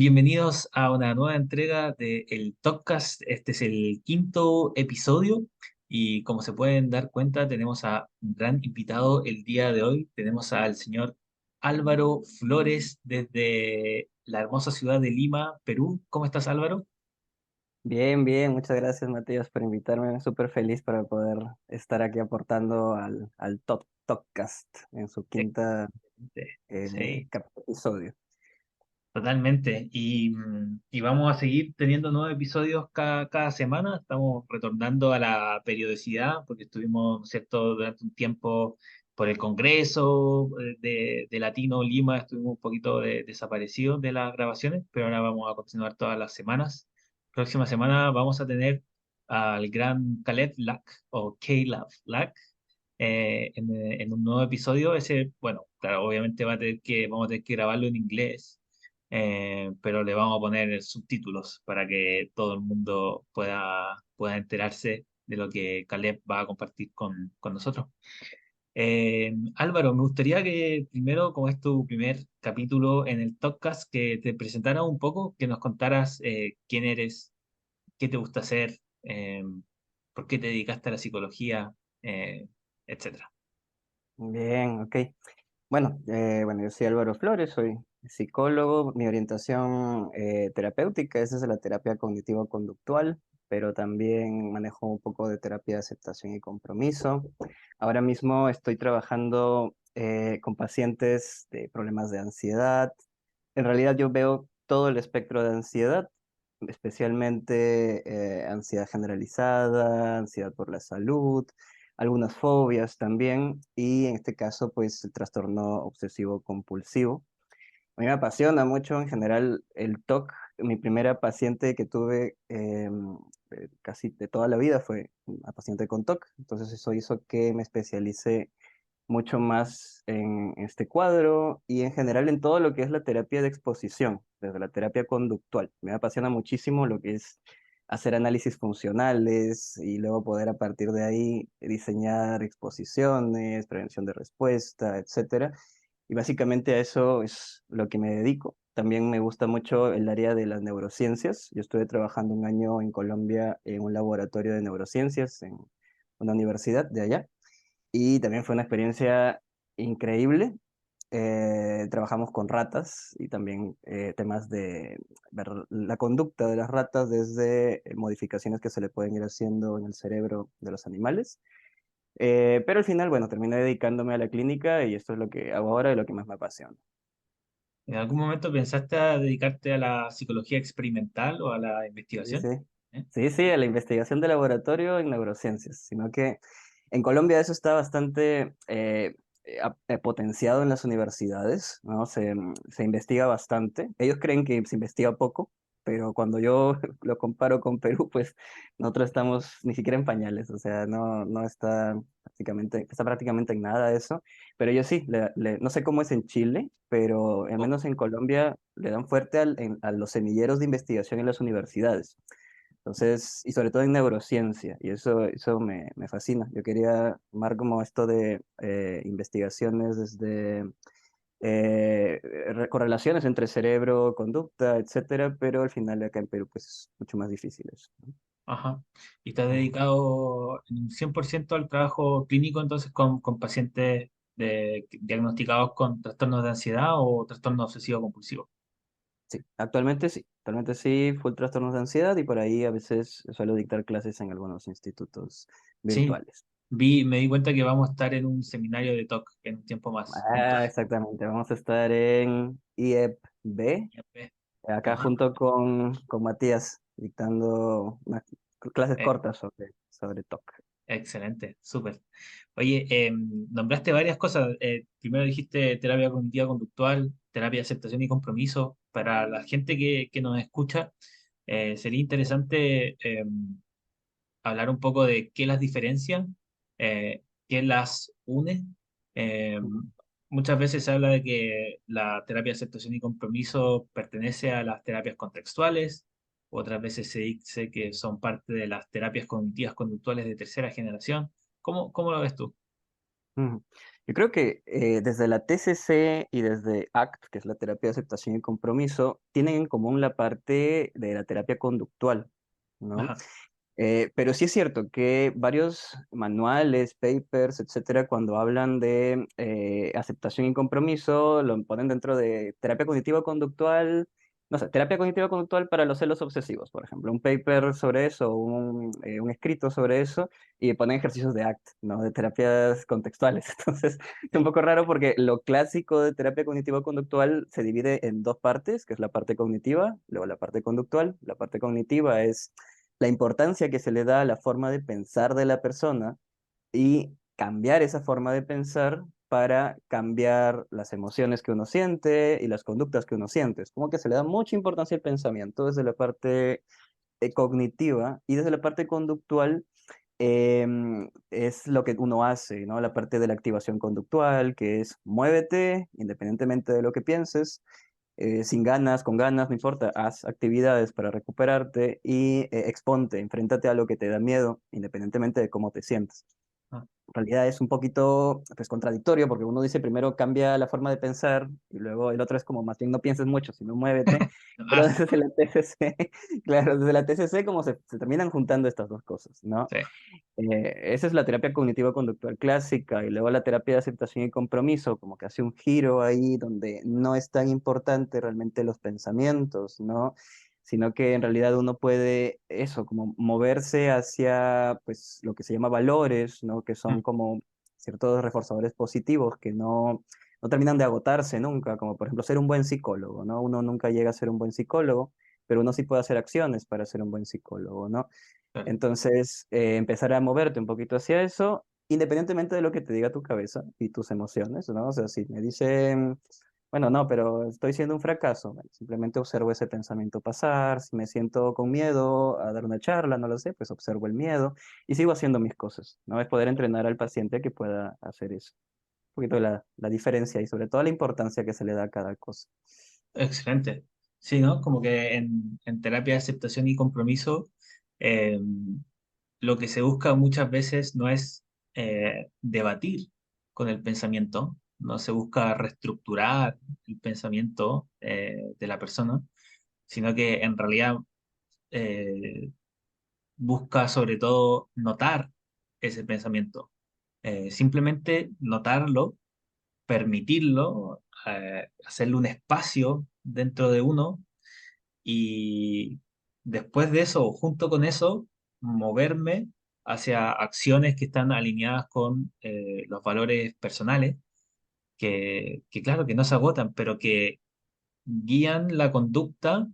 Bienvenidos a una nueva entrega de el Talkcast. Este es el quinto episodio y como se pueden dar cuenta tenemos a un gran invitado el día de hoy. Tenemos al señor Álvaro Flores desde la hermosa ciudad de Lima, Perú. ¿Cómo estás, Álvaro? Bien, bien, muchas gracias Matías por invitarme. Súper feliz para poder estar aquí aportando al Top Topcast en su quinta Excelente. Sí. episodio. Totalmente. Y vamos a seguir teniendo nuevos episodios cada semana. Estamos retornando a la periodicidad porque estuvimos, ¿no es cierto?, durante un tiempo por el Congreso de Latino Lima, estuvimos un poquito desaparecidos de las grabaciones, pero ahora vamos a continuar todas las semanas. Próxima semana vamos a tener al gran Caleb Lack o Caleb Lack en un nuevo episodio. Ese, bueno, claro, obviamente vamos a tener que grabarlo en inglés, pero le vamos a poner subtítulos para que todo el mundo pueda enterarse de lo que Caleb va a compartir con nosotros. Álvaro, me gustaría que primero, como es tu primer capítulo en el podcast, que te presentaras un poco, que nos contaras quién eres, qué te gusta hacer, por qué te dedicaste a la psicología, eh, etcétera. Bien, ok. Bueno, yo soy Álvaro Flores, soy psicólogo. Mi orientación terapéutica es desde la terapia cognitivo-conductual, pero también manejo un poco de terapia de aceptación y compromiso. Ahora mismo estoy trabajando con pacientes de problemas de ansiedad. En realidad yo veo todo el espectro de ansiedad, especialmente ansiedad generalizada, ansiedad por la salud, algunas fobias también, y en este caso, pues el trastorno obsesivo compulsivo. A mí me apasiona mucho en general el TOC. Mi primera paciente que tuve casi de toda la vida fue una paciente con TOC, entonces eso hizo que me especialice mucho más en este cuadro y en general en todo lo que es la terapia de exposición, desde la terapia conductual. Me apasiona muchísimo lo que es hacer análisis funcionales y luego poder a partir de ahí diseñar exposiciones, prevención de respuesta, etcétera. Y básicamente a eso es lo que me dedico. También me gusta mucho el área de las neurociencias. Yo estuve trabajando un año en Colombia en un laboratorio de neurociencias en una universidad de allá y también fue una experiencia increíble. Trabajamos con ratas y también temas de ver la conducta de las ratas desde modificaciones que se le pueden ir haciendo en el cerebro de los animales. Pero al final, bueno, terminé dedicándome a la clínica y esto es lo que hago ahora y lo que más me apasiona. ¿En algún momento pensaste a dedicarte a la psicología experimental o a la Sí, investigación? sí. ¿Eh? Sí, sí, a la investigación de laboratorio en neurociencias, sino que en Colombia eso está bastante potenciado en las universidades, ¿no? Se investiga bastante. Ellos creen que se investiga poco, pero cuando yo lo comparo con Perú, pues nosotros estamos ni siquiera en pañales, o sea, no está prácticamente en nada eso. Pero yo sí, no sé cómo es en Chile, pero al Oh, menos en Colombia le dan fuerte a los semilleros de investigación en las universidades. Entonces, y sobre todo en neurociencia, y eso me fascina. Yo quería tomar como esto de investigaciones desde correlaciones entre cerebro, conducta, etcétera, pero al final acá en Perú pues es mucho más difícil eso, ¿no? ajá. ¿Y estás dedicado en un 100% al trabajo clínico entonces con pacientes diagnosticados con trastornos de ansiedad o trastorno obsesivo compulsivo? Sí, actualmente sí, full trastornos de ansiedad y por ahí a veces suelo dictar clases en algunos institutos Sí, virtuales. me di cuenta que vamos a estar en un seminario de TOC en un tiempo más Ah, juntos. exactamente, vamos a estar en IEP-B acá Ajá. junto con Matías, dictando unas clases Eh, cortas sobre TOC. Excelente, súper. Oye, nombraste varias cosas. Primero dijiste terapia cognitiva conductual, terapia de aceptación y compromiso. Para la gente que nos escucha, sería interesante hablar un poco de qué las diferencia, qué las une. Eh, Muchas veces se habla de que la terapia de aceptación y compromiso pertenece a las terapias contextuales, otras veces se dice que son parte de las terapias cognitivas conductuales de tercera generación. ¿Cómo lo ves tú? Ujú. Yo creo que desde la TCC y desde ACT, que es la terapia de aceptación y compromiso, tienen en común la parte de la terapia conductual, ¿no? Ajá, Pero sí es cierto que varios manuales, papers, etcétera, cuando hablan de aceptación y compromiso, lo ponen dentro de terapia cognitiva conductual, no sé, terapia cognitiva conductual para los celos obsesivos, por ejemplo, un paper sobre eso, un escrito sobre eso, y ponen ejercicios de ACT, ¿no? De terapias contextuales. Entonces, es un sí, poco raro porque lo clásico de terapia cognitiva conductual se divide en dos partes, que es la parte cognitiva, luego la parte conductual. La parte cognitiva es la importancia que se le da a la forma de pensar de la persona y cambiar esa forma de pensar para cambiar las emociones que uno siente y las conductas que uno siente. Es como que se le da mucha importancia al pensamiento desde la parte cognitiva y desde la parte conductual es lo que uno hace, ¿no? La parte de la activación conductual, que es muévete independientemente de lo que pienses, sin ganas, con ganas, no importa, haz actividades para recuperarte y exponte, enfréntate a lo que te da miedo, independientemente de cómo te sientes. ah, En realidad es un poquito pues, contradictorio porque uno dice primero cambia la forma de pensar y luego el otro es como más bien no pienses mucho, sino muévete. Pero haz, desde la TCC, claro, desde la TCC como se terminan juntando estas dos cosas, ¿no? sí, Esa es la terapia cognitivo-conductual clásica y luego la terapia de aceptación y compromiso, como que hace un giro ahí donde no es tan importante realmente los pensamientos, ¿no? Sino que en realidad uno puede eso, como moverse hacia pues lo que se llama valores, ¿no? Que mm, son como ciertos reforzadores positivos que no terminan de agotarse nunca, como por ejemplo ser un buen psicólogo, ¿no? Uno nunca llega a ser un buen psicólogo, pero uno sí puede hacer acciones para ser un buen psicólogo, ¿no? claro. Entonces, empezar a moverte un poquito hacia eso, independientemente de lo que te diga tu cabeza y tus emociones, ¿no? O sea, si me dicen, bueno, no, pero estoy siendo un fracaso, bueno, simplemente observo ese pensamiento pasar, si me siento con miedo a dar una charla, no lo sé, pues observo el miedo y sigo haciendo mis cosas, ¿no? Es poder entrenar al paciente a que pueda hacer eso. Un poquito la diferencia y sobre todo la importancia que se le da a cada cosa. Excelente. Sí, ¿no? Como que en terapia de aceptación y compromiso, eh, lo que se busca muchas veces no es debatir con el pensamiento, no se busca reestructurar el pensamiento de la persona, sino que en realidad eh, busca sobre todo notar ese pensamiento. Simplemente notarlo, permitirlo, hacerle un espacio dentro de uno y después de eso, junto con eso, moverme hacia acciones que están alineadas con los valores personales, que claro, que no se agotan, pero que guían la conducta.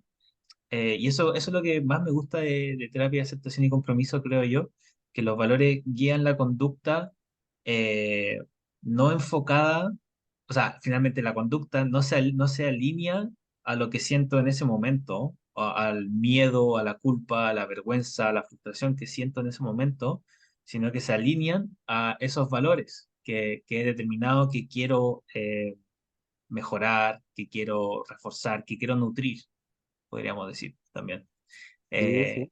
Y eso es lo que más me gusta de terapia de aceptación y compromiso, creo yo, que los valores guían la conducta eh, no enfocada, o sea, finalmente la conducta no se alinea a lo que siento en ese momento, al miedo, a la culpa, a la vergüenza, a la frustración que siento en ese momento, sino que se alinean a esos valores que he determinado que quiero mejorar, que quiero reforzar, que quiero nutrir, podríamos decir también. Sí, sí. Eh,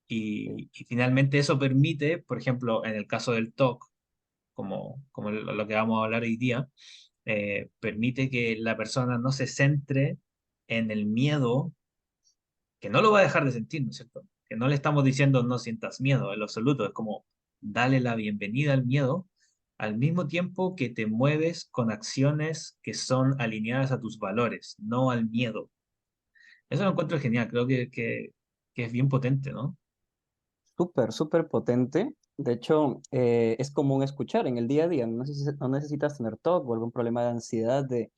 Sí. y finalmente eso permite, por ejemplo, en el caso del TOC, como lo que vamos a hablar hoy día, permite que la persona no se centre en el miedo, que no lo va a dejar de sentir, ¿no es cierto? Que no le estamos diciendo no sientas miedo, en lo absoluto, es como dale la bienvenida al miedo, al mismo tiempo que te mueves con acciones que son alineadas a tus valores, no al miedo. Eso lo encuentro genial, creo que es bien potente, ¿no? Súper, súper potente. De hecho, es común escuchar en el día a día. No necesitas tener TOC o algún problema de ansiedad de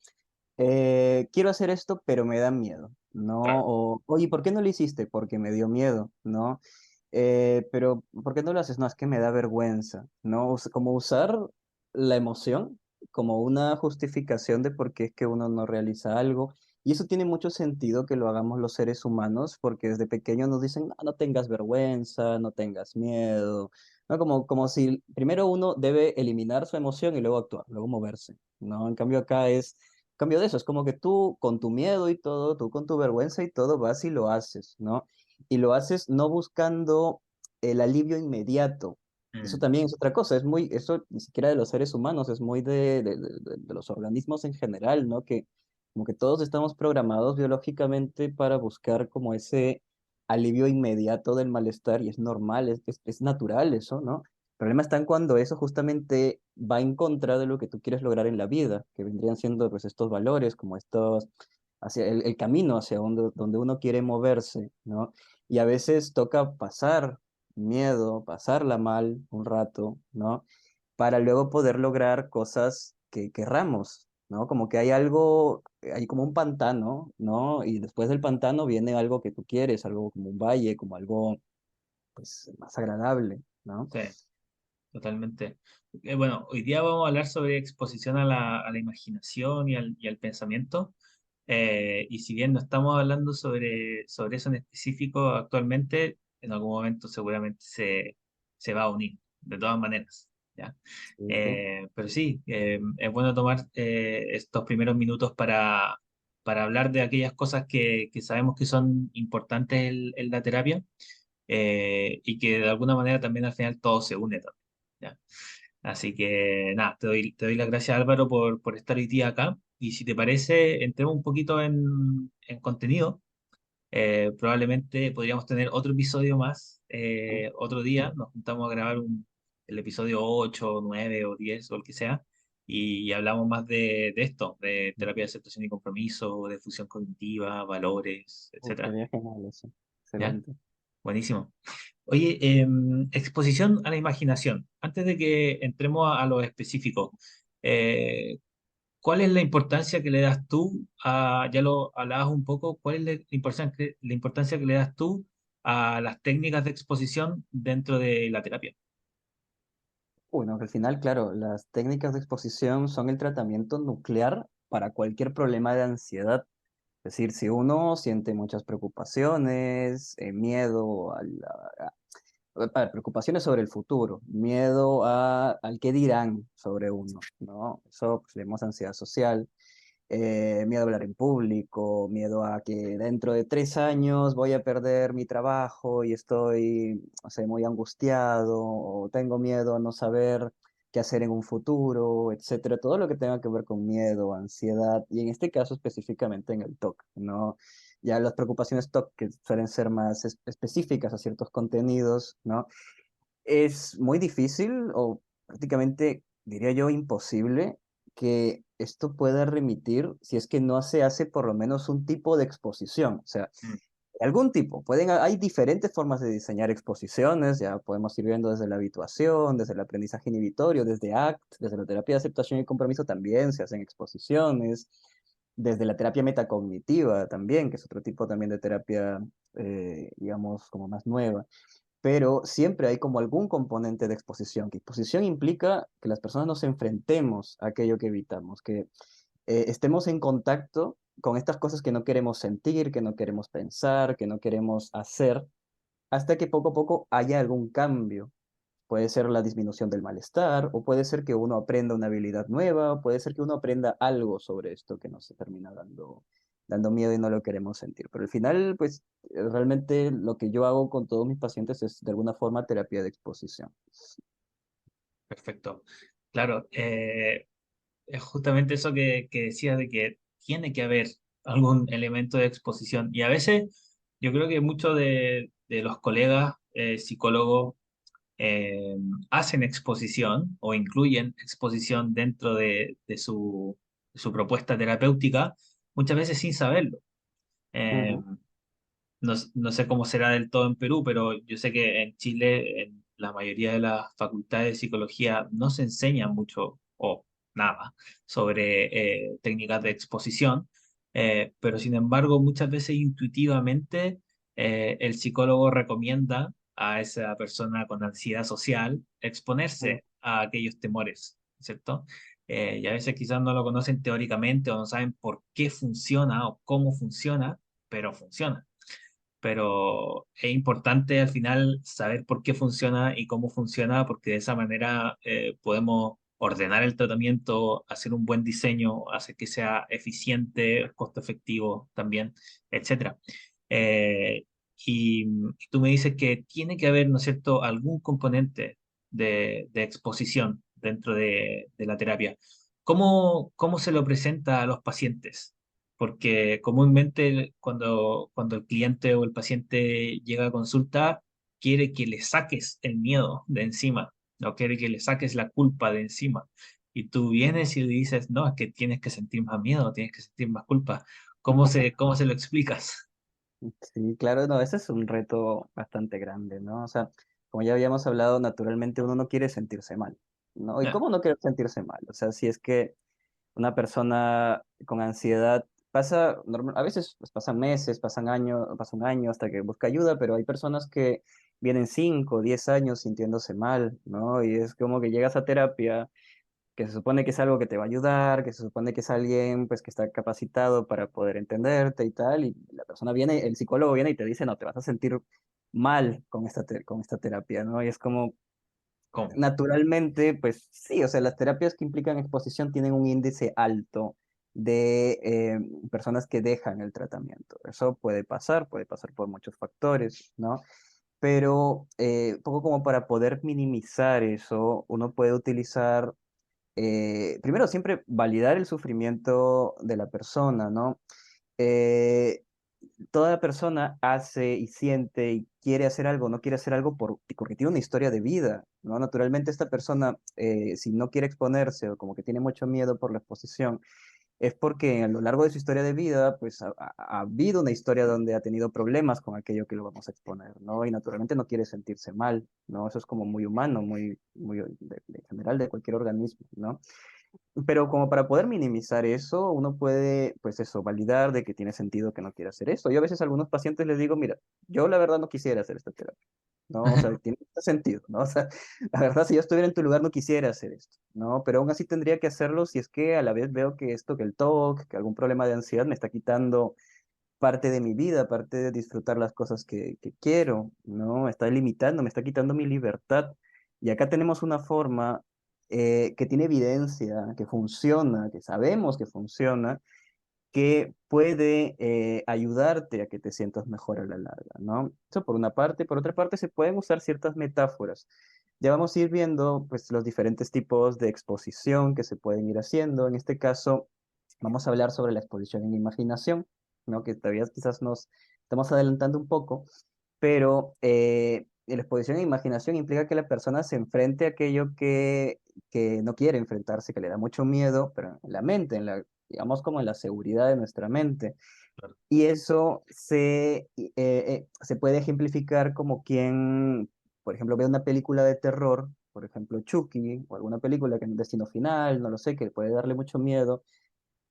quiero hacer esto, pero me da miedo, ¿no? Claro. O, oye, ¿por qué no lo hiciste? Porque me dio miedo, ¿no? Pero, ¿por qué no lo haces? No, es que me da vergüenza, ¿no? Como usar la emoción como una justificación de por qué es que uno no realiza algo. Y eso tiene mucho sentido que lo hagamos los seres humanos, porque desde pequeños nos dicen, no, no tengas vergüenza, no tengas miedo, ¿no? Como si primero uno debe eliminar su emoción y luego actuar, luego moverse, ¿no? En cambio acá es cambio de eso, es como que tú con tu miedo y todo, tú con tu vergüenza y todo vas y lo haces, ¿no? Y lo haces no buscando el alivio inmediato, Eso Mm, también es otra cosa, eso ni siquiera de los seres humanos, es muy de los organismos en general, ¿no? Que como que todos estamos programados biológicamente para buscar como ese alivio inmediato del malestar y es normal, es natural eso, ¿no? El problema está en cuando eso justamente va en contra de lo que tú quieres lograr en la vida, que vendrían siendo pues estos valores, como estos, hacia el camino hacia donde uno quiere moverse, ¿no? Y a veces toca pasar miedo, pasarla mal un rato, ¿no? Para luego poder lograr cosas que querramos, ¿no? Como que hay algo, hay como un pantano, ¿no? Y después del pantano viene algo que tú quieres, algo como un valle, como algo, pues, más agradable, ¿no? sí, totalmente. Bueno, hoy día vamos a hablar sobre exposición a la imaginación y al pensamiento. Y si bien no estamos hablando sobre eso en específico actualmente, en algún momento seguramente se va a unir, de todas maneras. ¿Ya? Sí, sí. Pero sí, es bueno tomar estos primeros minutos para hablar de aquellas cosas que sabemos que son importantes en la terapia, y que de alguna manera también al final todo se une también. ¿Ya? Así que nada, te doy las gracias Álvaro por estar hoy día acá. Y si te parece, entremos un poquito en contenido. Probablemente podríamos tener otro episodio más otro día. Nos juntamos a grabar el episodio 8 9 o 10 o el que sea. Y hablamos más de esto, de terapia de aceptación y compromiso, de fusión cognitiva, valores, etcétera. Sería genial eso. ¿Ya? Excelente. Buenísimo. Oye, exposición a la imaginación. Antes de que entremos a lo específico, eh, ¿cuál es la importancia que le das tú ya lo hablabas un poco, cuál es la importancia que le das tú a las técnicas de exposición dentro de la terapia? Bueno, al final, claro, las técnicas de exposición son el tratamiento nuclear para cualquier problema de ansiedad. Es decir, si uno siente muchas preocupaciones, miedo preocupaciones sobre el futuro, miedo al qué dirán sobre uno, ¿no? Eso pues, le llamamos ansiedad social, miedo a hablar en público, miedo a que dentro de 3 años voy a perder mi trabajo y estoy, no sé, muy angustiado, o tengo miedo a no saber qué hacer en un futuro, etcétera. Todo lo que tenga que ver con miedo, ansiedad, y en este caso específicamente en el TOC, ¿no? Ya las preocupaciones TOC, que suelen ser más específicas a ciertos contenidos, ¿no? Es muy difícil o prácticamente, diría yo, imposible que esto pueda remitir si es que no se hace por lo menos un tipo de exposición. O sea, Mm, algún tipo. Hay diferentes formas de diseñar exposiciones, ya podemos ir viendo desde la habituación, desde el aprendizaje inhibitorio, desde ACT, desde la terapia de aceptación y compromiso también se hacen exposiciones, desde la terapia metacognitiva también, que es otro tipo también de terapia, digamos, como más nueva, pero siempre hay como algún componente de exposición, que exposición implica que las personas nos enfrentemos a aquello que evitamos, que estemos en contacto con estas cosas que no queremos sentir, que no queremos pensar, que no queremos hacer, hasta que poco a poco haya algún cambio. Puede ser la disminución del malestar, o puede ser que uno aprenda una habilidad nueva, o puede ser que uno aprenda algo sobre esto que nos termina dando miedo y no lo queremos sentir. Pero al final, pues realmente lo que yo hago con todos mis pacientes es de alguna forma terapia de exposición. perfecto. Claro, es justamente eso que decía de que tiene que haber algún elemento de exposición. Y a veces yo creo que muchos de los colegas psicólogos eh, hacen exposición o incluyen exposición dentro de su propuesta terapéutica, muchas veces sin saberlo. Eh, Ujú, no sé cómo será del todo en Perú, pero yo sé que en Chile, en la mayoría de las facultades de psicología, no se enseña mucho o nada sobre técnicas de exposición, pero sin embargo, muchas veces intuitivamente el psicólogo recomienda a esa persona con ansiedad social ujú. exponerse a aquellos temores, ¿cierto? Y a veces quizás no lo conocen teóricamente o no saben por qué funciona o cómo funciona, pero funciona, pero es importante al final saber por qué funciona y cómo funciona, porque de esa manera podemos ordenar el tratamiento, hacer un buen diseño, hacer que sea eficiente, costo efectivo también, etcétera. Y tú me dices que tiene que haber, ¿no es cierto?, algún componente de exposición dentro de la terapia. ¿Cómo se lo presenta a los pacientes? Porque comúnmente cuando el cliente o el paciente llega a consulta, quiere que le saques el miedo de encima, no quiere que le saques la culpa de encima. Y tú vienes y le dices, no, es que tienes que sentir más miedo, tienes que sentir más culpa. ¿Cómo se lo explicas? Sí, claro, no, ese es un reto bastante grande, ¿no? O sea, como ya habíamos hablado, naturalmente uno no quiere sentirse mal, ¿no? ¿Y Ya, cómo no quiere sentirse mal? O sea, si es que una persona con ansiedad a veces pues, pasan meses, pasan años, pasa un año hasta que busca ayuda, pero hay personas que vienen 5, 10 años sintiéndose mal, ¿no? Y es como que llegas a terapia, que se supone que es algo que te va a ayudar, que se supone que es alguien pues que está capacitado para poder entenderte y tal, y la persona viene, el psicólogo viene y te dice, no, te vas a sentir mal con con esta terapia, ¿no? Y es como, ¿cómo? naturalmente, pues sí, o sea, las terapias que implican exposición tienen un índice alto de personas que dejan el tratamiento. Eso puede pasar por muchos factores, ¿no? Pero poco como para poder minimizar eso, uno puede utilizar, primero siempre validar el sufrimiento de la persona, ¿no? Eh, Toda persona hace y siente y quiere hacer algo, no quiere hacer algo porque tiene una historia de vida, ¿no? Naturalmente esta persona, si no quiere exponerse o como que tiene mucho miedo por la exposición, es porque a lo largo de su historia de vida, pues ha habido una historia donde ha tenido problemas con aquello que lo vamos a exponer, ¿no? Y naturalmente no quiere sentirse mal, ¿no? Eso es como muy humano, muy en general de cualquier organismo, ¿no? Pero como para poder minimizar eso, uno puede, pues eso, validar de que tiene sentido que no quiera hacer esto. Yo a veces a algunos pacientes les digo, mira, yo la verdad no quisiera hacer esta terapia, ¿no? O sea, tiene sentido, ¿no? O sea, la verdad, si yo estuviera en tu lugar no quisiera hacer esto, ¿no? Pero aún así tendría que hacerlo si es que a la vez veo que esto, que el TOC, que algún problema de ansiedad me está quitando parte de mi vida, parte de disfrutar las cosas que quiero, ¿no? Me está limitando, me está quitando mi libertad. Y acá tenemos una forma que tiene evidencia, que funciona, que sabemos que funciona, que puede ayudarte a que te sientas mejor a la larga, ¿no? Eso por una parte. Por otra parte, se pueden usar ciertas metáforas. Ya vamos a ir viendo, pues, los diferentes tipos de exposición que se pueden ir haciendo. En este caso, vamos a hablar sobre la exposición en imaginación, ¿no? Que todavía quizás nos estamos adelantando un poco, pero la exposición en imaginación implica que la persona se enfrente a aquello que no quiere enfrentarse, que le da mucho miedo, pero en la mente, digamos como en la seguridad de nuestra mente. Claro. Y eso se puede ejemplificar como quien, por ejemplo, ve una película de terror, por ejemplo, Chucky, o alguna película que es Destino Final, no lo sé, que puede darle mucho miedo.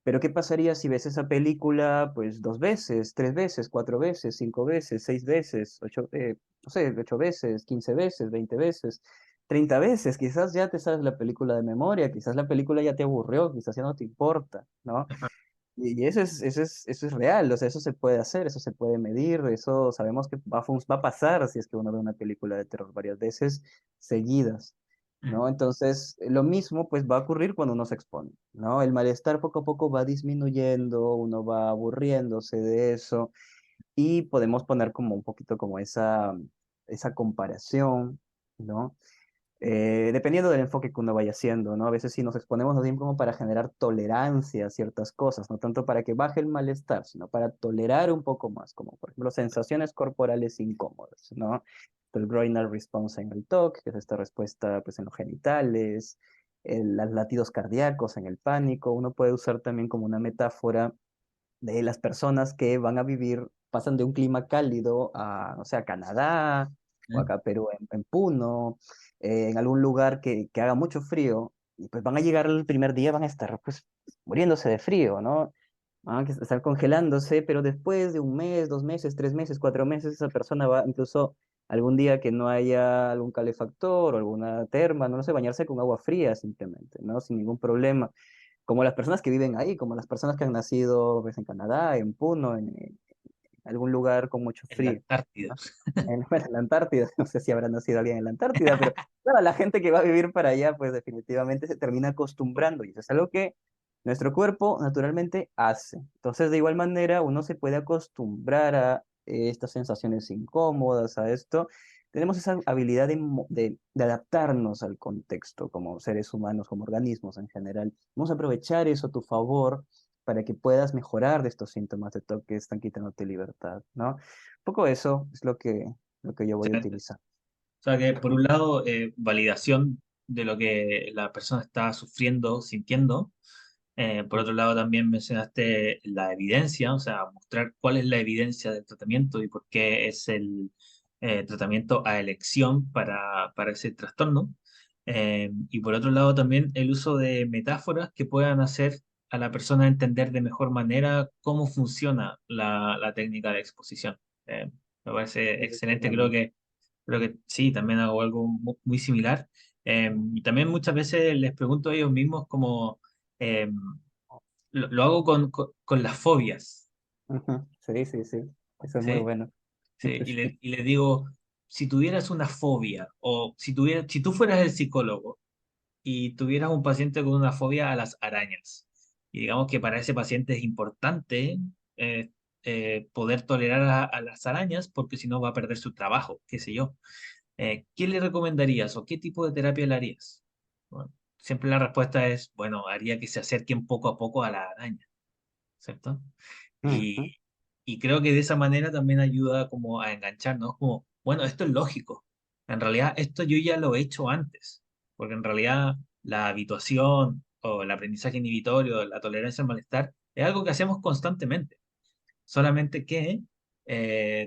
Pero ¿qué pasaría si ves esa película pues 2 veces, 3 veces, 4 veces, 5 veces, 6 veces, no sé, 8 veces, 15 veces, 20 veces, 30 veces? Quizás ya te sabes la película de memoria, quizás la película ya te aburrió, quizás ya no te importa, ¿no? Y eso es real, o sea, eso se puede hacer, eso se puede medir, eso sabemos que va a pasar si es que uno ve una película de terror varias veces seguidas, Mm. ¿no? Entonces, lo mismo pues va a ocurrir cuando uno se expone, ¿no? El malestar poco a poco va disminuyendo, uno va aburriéndose de eso y podemos poner como un poquito como esa comparación, ¿no? Dependiendo del enfoque que uno vaya haciendo, ¿no? A veces sí nos exponemos más bien como para generar tolerancia a ciertas cosas, no tanto para que baje el malestar, sino para tolerar un poco más, como por ejemplo sensaciones corporales incómodas, ¿no? El groinal response en el TOC, que es esta respuesta pues en los genitales, los latidos cardíacos en el pánico. Uno puede usar también como una metáfora de las personas que van a vivir, pasan de un clima cálido a, no sé, a Canadá o ¿Eh? acá a Perú, en Puno, en algún lugar que haga mucho frío, y pues van a llegar el primer día, van a estar pues muriéndose de frío, ¿no? Van a estar congelándose, pero después de un mes, 2 meses, 3 meses, 4 meses, esa persona va incluso algún día que no haya algún calefactor o alguna terma, no lo sé, bañarse con agua fría simplemente, ¿no? Sin ningún problema, como las personas que viven ahí, como las personas que han nacido pues, en Canadá, en Puno, en algún lugar con mucho En la frío, Antártida. ¿no? Bueno, en la Antártida, no sé si habrá nacido alguien en la Antártida, pero claro, la gente que va a vivir para allá, pues definitivamente se termina acostumbrando y eso es algo que nuestro cuerpo naturalmente hace. Entonces, de igual manera, uno se puede acostumbrar estas sensaciones incómodas, a esto, tenemos esa habilidad de adaptarnos al contexto como seres humanos, como organismos en general. Vamos a aprovechar eso a tu favor para que puedas mejorar de estos síntomas de TOC que están quitándote libertad, ¿no? Un poco eso es lo que yo voy a Excelente. utilizar. O sea que por un lado, validación de lo que la persona está sufriendo, sintiendo. Por otro lado, también mencionaste la evidencia, o sea, mostrar cuál es la evidencia del tratamiento y por qué es el tratamiento a elección para ese trastorno. Y por otro lado, también el uso de metáforas que puedan hacer a la persona entender de mejor manera cómo funciona la técnica de exposición. Me parece excelente, creo que sí, también hago algo muy similar. Y también muchas veces les pregunto a ellos mismos como... em, lo hago con las fobias, Ujú. Sí, sí, sí. Eso es muy ¿sí? bueno. Sí, Sí. y le digo, si tuvieras una fobia o si tú fueras el psicólogo y tuvieras un paciente con una fobia a las arañas, y digamos que para ese paciente es importante eh, poder tolerar a las arañas porque si no va a perder su trabajo, qué sé yo. ¿Qué le recomendarías o qué tipo de terapia le harías? Bueno, siempre la respuesta es, bueno, haría que se acerquen poco a poco a la araña, ¿cierto? Ujú. Y, y creo que de esa manera también ayuda como a engancharnos, como, bueno, esto es lógico. En realidad, esto yo ya lo he hecho antes, porque en realidad la habituación o el aprendizaje inhibitorio, la tolerancia al malestar, es algo que hacemos constantemente. Solamente que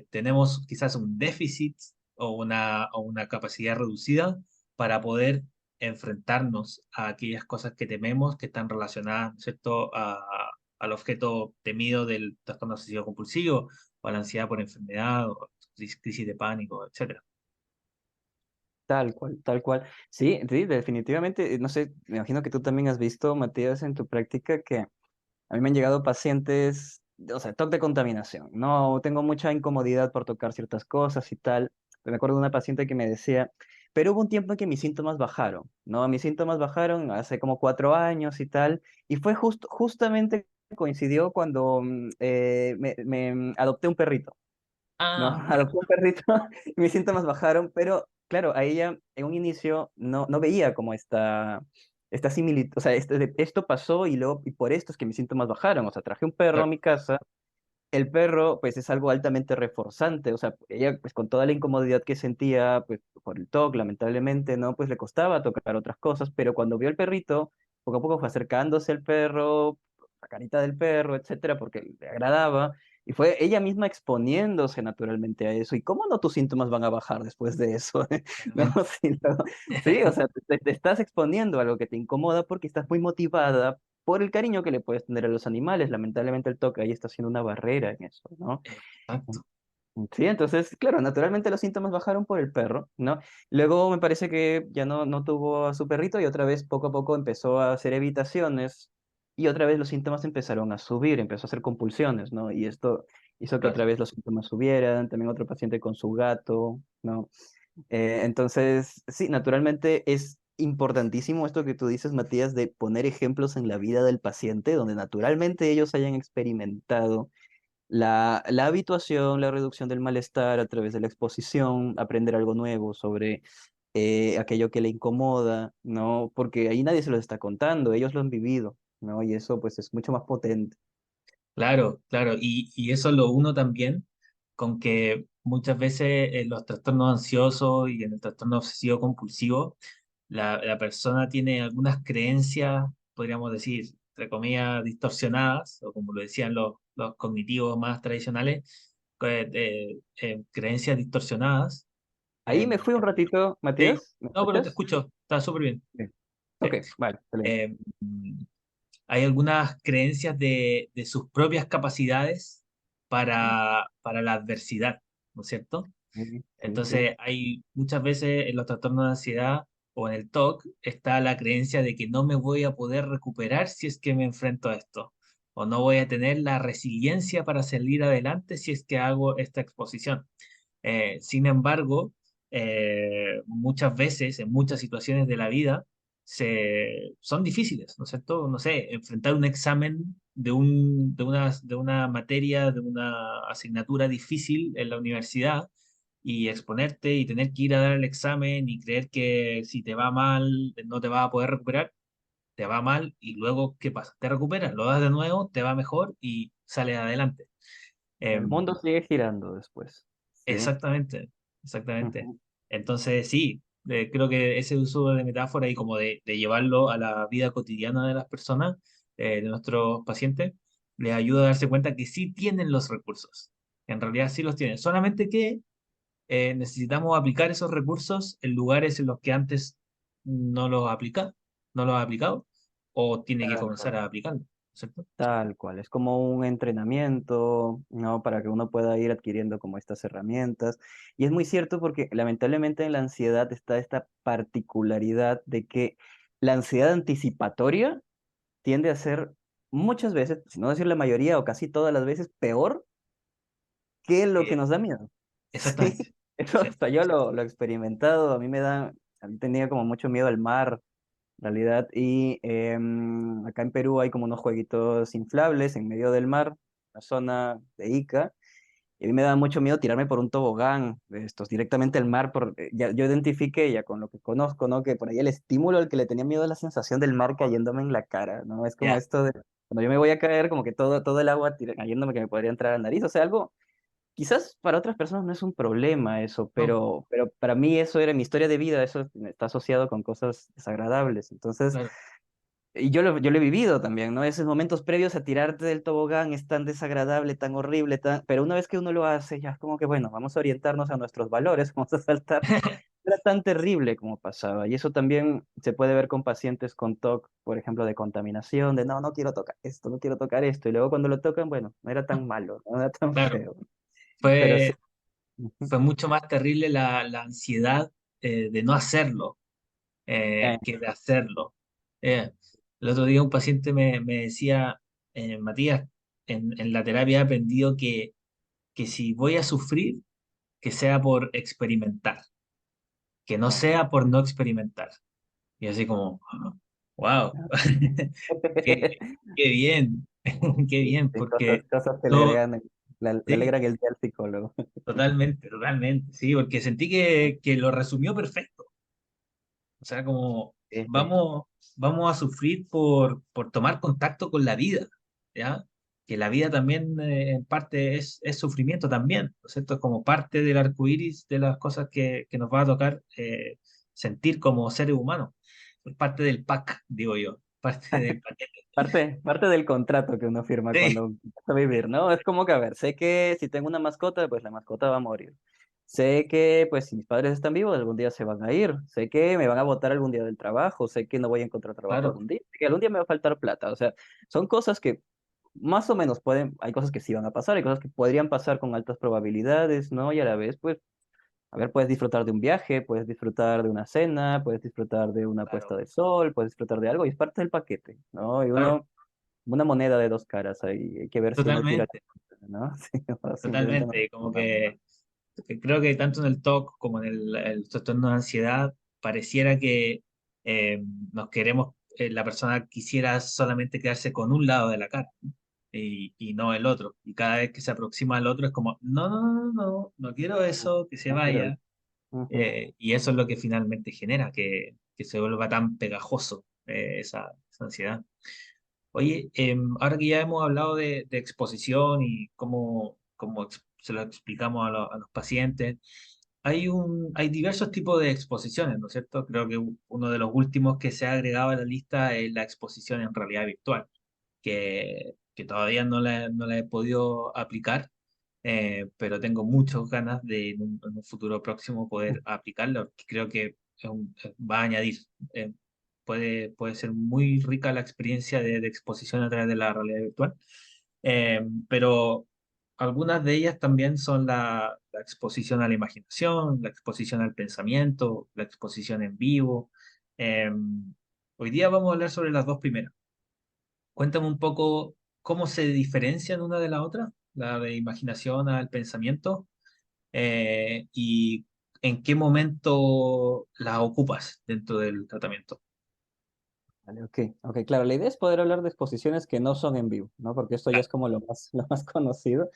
tenemos quizás un déficit o una capacidad reducida para poder enfrentarnos a aquellas cosas que tememos que están relacionadas, ¿no es cierto?, al objeto temido del trastorno obsesivo compulsivo o a la ansiedad por enfermedad o crisis de pánico, etcétera. Tal cual, tal cual. Sí, sí, definitivamente. No sé, me imagino que tú también has visto, Matías, en tu práctica que a mí me han llegado pacientes, o sea, TOC de contaminación. No tengo mucha incomodidad por tocar ciertas cosas y tal. Me acuerdo de una paciente que me decía, pero hubo un tiempo en que mis síntomas bajaron, ¿no? Mis síntomas bajaron hace como 4 años y tal. Y fue justamente coincidió cuando adopté un perrito. No, Ah, adopté un perrito y mis síntomas bajaron, pero claro, a ella en un inicio no veía como esta similitud, o sea, esto pasó y luego, y por esto es que mis síntomas bajaron, o sea, traje un perro a claro, mi casa, el perro pues es algo altamente reforzante, o sea, ella pues con toda la incomodidad que sentía pues por el TOC, lamentablemente, ¿no? Pues le costaba tocar otras cosas, pero cuando vio el perrito, poco a poco fue acercándose el perro, la carita del perro, etcétera, porque le agradaba, y fue ella misma exponiéndose naturalmente a eso, y cómo no tus síntomas van a bajar después de eso, ¿no? claramente. Sí, sí, o sea, te estás exponiendo a algo que te incomoda porque estás muy motivada por el cariño que le puedes tener a los animales. Lamentablemente el toque ahí está haciendo una barrera en eso, ¿no? Exacto. Sí, entonces, claro, naturalmente los síntomas bajaron por el perro, ¿no? Luego me parece que ya no tuvo a su perrito y otra vez poco a poco empezó a hacer evitaciones y otra vez los síntomas empezaron a subir, empezó a hacer compulsiones, ¿no? Y esto hizo que Claro. otra vez los síntomas subieran, también otro paciente con su gato, ¿no? Entonces, sí, naturalmente es importantísimo esto que tú dices, Matías, de poner ejemplos en la vida del paciente, donde naturalmente ellos hayan experimentado la habituación, la reducción del malestar a través de la exposición, aprender algo nuevo sobre aquello que le incomoda, ¿no? Porque ahí nadie se los está contando, ellos lo han vivido, ¿no? Y eso pues es mucho más potente. Claro, claro, y eso lo uno también con que muchas veces en los trastornos ansiosos y en el trastorno obsesivo compulsivo, la persona tiene algunas creencias, podríamos decir, entre comillas, distorsionadas, o como lo decían los cognitivos más tradicionales, creencias distorsionadas. Ahí eh, me fui un ratito, sí, Matías, ¿me no, pero te escuchas? escucho, está súper bien. Sí. Sí. Ok, vale, excelente. Eh, hay algunas creencias de sus propias capacidades para la adversidad, ¿no es cierto? Sí, sí, sí. Entonces, hay muchas veces en los trastornos de ansiedad o en el TOC está la creencia de que no me voy a poder recuperar si es que me enfrento a esto, o no voy a tener la resiliencia para salir adelante si es que hago esta exposición. Sin embargo, muchas veces, en muchas situaciones de la vida, son difíciles, ¿no es cierto? No sé, enfrentar un examen de una materia, de una asignatura difícil en la universidad y exponerte y tener que ir a dar el examen y creer que si te va mal no te vas a poder recuperar, te va mal y luego, ¿qué pasa? Te recuperas, lo das de nuevo, te va mejor y sales adelante. El Em, mundo sigue girando después. Sí. Exactamente, exactamente. Ujú. Entonces, sí, creo que ese uso de metáfora y como de llevarlo a la vida cotidiana de las personas, de nuestros pacientes, les ayuda a darse cuenta que sí tienen los recursos. En realidad sí los tienen. Solamente que necesitamos aplicar esos recursos en lugares en los que antes no los aplica, no los ha aplicado, o tiene que Tal comenzar cual. a aplicarlo, ¿cierto? Tal cual. Es como un entrenamiento, ¿no? Para que uno pueda ir adquiriendo como estas herramientas. Y es muy cierto porque lamentablemente en la ansiedad está esta particularidad de que la ansiedad anticipatoria tiende a ser muchas veces, si no decir la mayoría o casi todas las veces, peor que lo que Eh, nos da miedo. Sí, Exactamente. eso Sí, hasta yo lo he experimentado. A mí tenía como mucho miedo al mar, en realidad. Y acá en Perú hay como unos jueguitos inflables en medio del mar, la zona de Ica. Y a mí me daba mucho miedo tirarme por un tobogán de estos, directamente al mar. Ya, yo identifiqué ya con lo que conozco, ¿no? Que por ahí el estímulo al que le tenía miedo es la sensación del mar cayéndome en la cara, ¿no? Es como ya. esto de cuando yo me voy a caer, como que todo el agua cayéndome que me podría entrar a la nariz. O sea, algo, quizás para otras personas no es un problema eso, No, pero para mí eso era mi historia de vida, eso está asociado con cosas desagradables. Entonces, claro. y yo lo he vivido también, ¿no? Esos momentos previos a tirarte del tobogán es tan desagradable, tan horrible, pero una vez que uno lo hace, ya es como que, bueno, vamos a orientarnos a nuestros valores, vamos a saltar. Era tan terrible como pasaba. Y eso también se puede ver con pacientes con TOC, por ejemplo, de contaminación, de no, no quiero tocar esto, no quiero tocar esto. Y luego cuando lo tocan, bueno, no era tan malo, no era tan Claro, feo. Pero sí. fue, Ujú. fue mucho más terrible la ansiedad de no hacerlo Eh, que de hacerlo. El otro día un paciente me decía, Matías, en la terapia he aprendido que si voy a sufrir, que sea por experimentar, que no claro. sea por no experimentar. Y así como, wow, qué, qué bien, qué bien, Sí, cosas, porque cosas que le no, agregan, le sí, alegran el día al psicólogo. totalmente, totalmente, sí, porque sentí que lo resumió perfecto. O sea, como Sí, sí. vamos, vamos a sufrir por tomar contacto con la vida, ¿ya? Que la vida también en parte es sufrimiento también, ¿no es cierto? Es como parte del arco iris de las cosas que nos va a tocar sentir como seres humanos. Es parte del pack, digo yo, parte del paquete. Parte del contrato que uno firma Sí, cuando empieza a vivir, ¿no? Es como que, a ver, sé que si tengo una mascota, pues la mascota va a morir. Sé que, pues, si mis padres están vivos, algún día se van a ir. Sé que me van a botar algún día del trabajo. Sé que no voy a encontrar trabajo claro, algún día. Que algún día me va a faltar plata. O sea, son cosas que más o menos hay cosas que sí van a pasar, hay cosas que podrían pasar con altas probabilidades, ¿no? Y a la vez, pues, a ver, puedes disfrutar de un viaje, puedes disfrutar de una cena, puedes disfrutar de una puesta claro, de sol, puedes disfrutar de algo y es parte del paquete, ¿no? Y claro, uno, una moneda de dos caras ahí, hay que ver si uno tira, totalmente, ¿no? Sí, o simplemente no. totalmente. Como que creo que tanto en el TOC como en el trastorno de ansiedad, pareciera que eh, nos queremos, la persona quisiera solamente quedarse con un lado de la cara, ¿no? Y no el otro. Y cada vez que se aproxima al otro es como, no, no, no, no, no quiero No, eso, que se no quiero. vaya. Ujú. Y eso es lo que finalmente genera que se vuelva tan pegajoso esa ansiedad. Oye, ahora que ya hemos hablado de exposición y cómo se lo explicamos a los pacientes, hay diversos tipos de exposiciones, ¿no es cierto? Creo que uno de los últimos que se ha agregado a la lista es la exposición en realidad virtual, que todavía no la he podido aplicar, pero tengo muchas ganas de en un futuro próximo poder aplicarlo, porque creo que va a añadir. eh, puede ser muy rica la experiencia de exposición a través de la realidad virtual, pero algunas de ellas también son la exposición a la imaginación, la exposición al pensamiento, la exposición en vivo. Eh, Hoy día vamos a hablar sobre las dos primeras. Cuéntame un poco cómo se diferencian una de la otra, la de imaginación al pensamiento, y en qué momento las ocupas dentro del tratamiento. Vale, ok, ok, claro, la idea es poder hablar de exposiciones que no son en vivo, ¿no? Porque esto ya Claro. es como lo más, lo más conocido.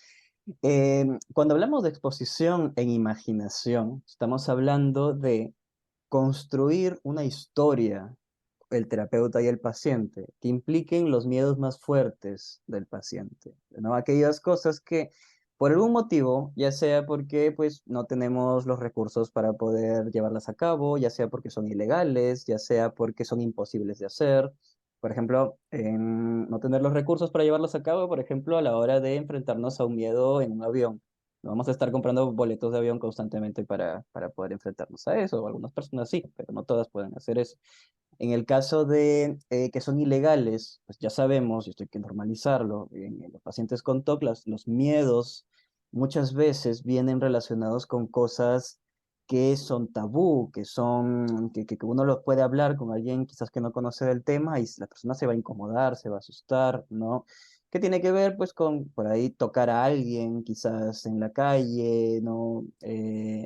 Cuando hablamos de exposición en imaginación, estamos hablando de construir una historia, el terapeuta y el paciente, que impliquen los miedos más fuertes del paciente, ¿no? Aquellas cosas que por algún motivo, ya sea porque pues no tenemos los recursos para poder llevarlas a cabo, ya sea porque son ilegales, ya sea porque son imposibles de hacer. Por ejemplo, no tener los recursos para llevarlos a cabo, por ejemplo, a la hora de enfrentarnos a un miedo en un avión. No vamos a estar comprando boletos de avión constantemente para poder enfrentarnos a eso. O algunas personas sí, pero no todas pueden hacer eso. En el caso de que son ilegales, pues ya sabemos, y esto hay que normalizarlo, en los pacientes con TOC, los miedos muchas veces vienen relacionados con cosas que son tabú, que uno los puede hablar con alguien quizás que no conoce del tema y la persona se va a incomodar, se va a asustar, ¿no? ¿Qué tiene que ver pues con por ahí tocar a alguien quizás en la calle, ¿no?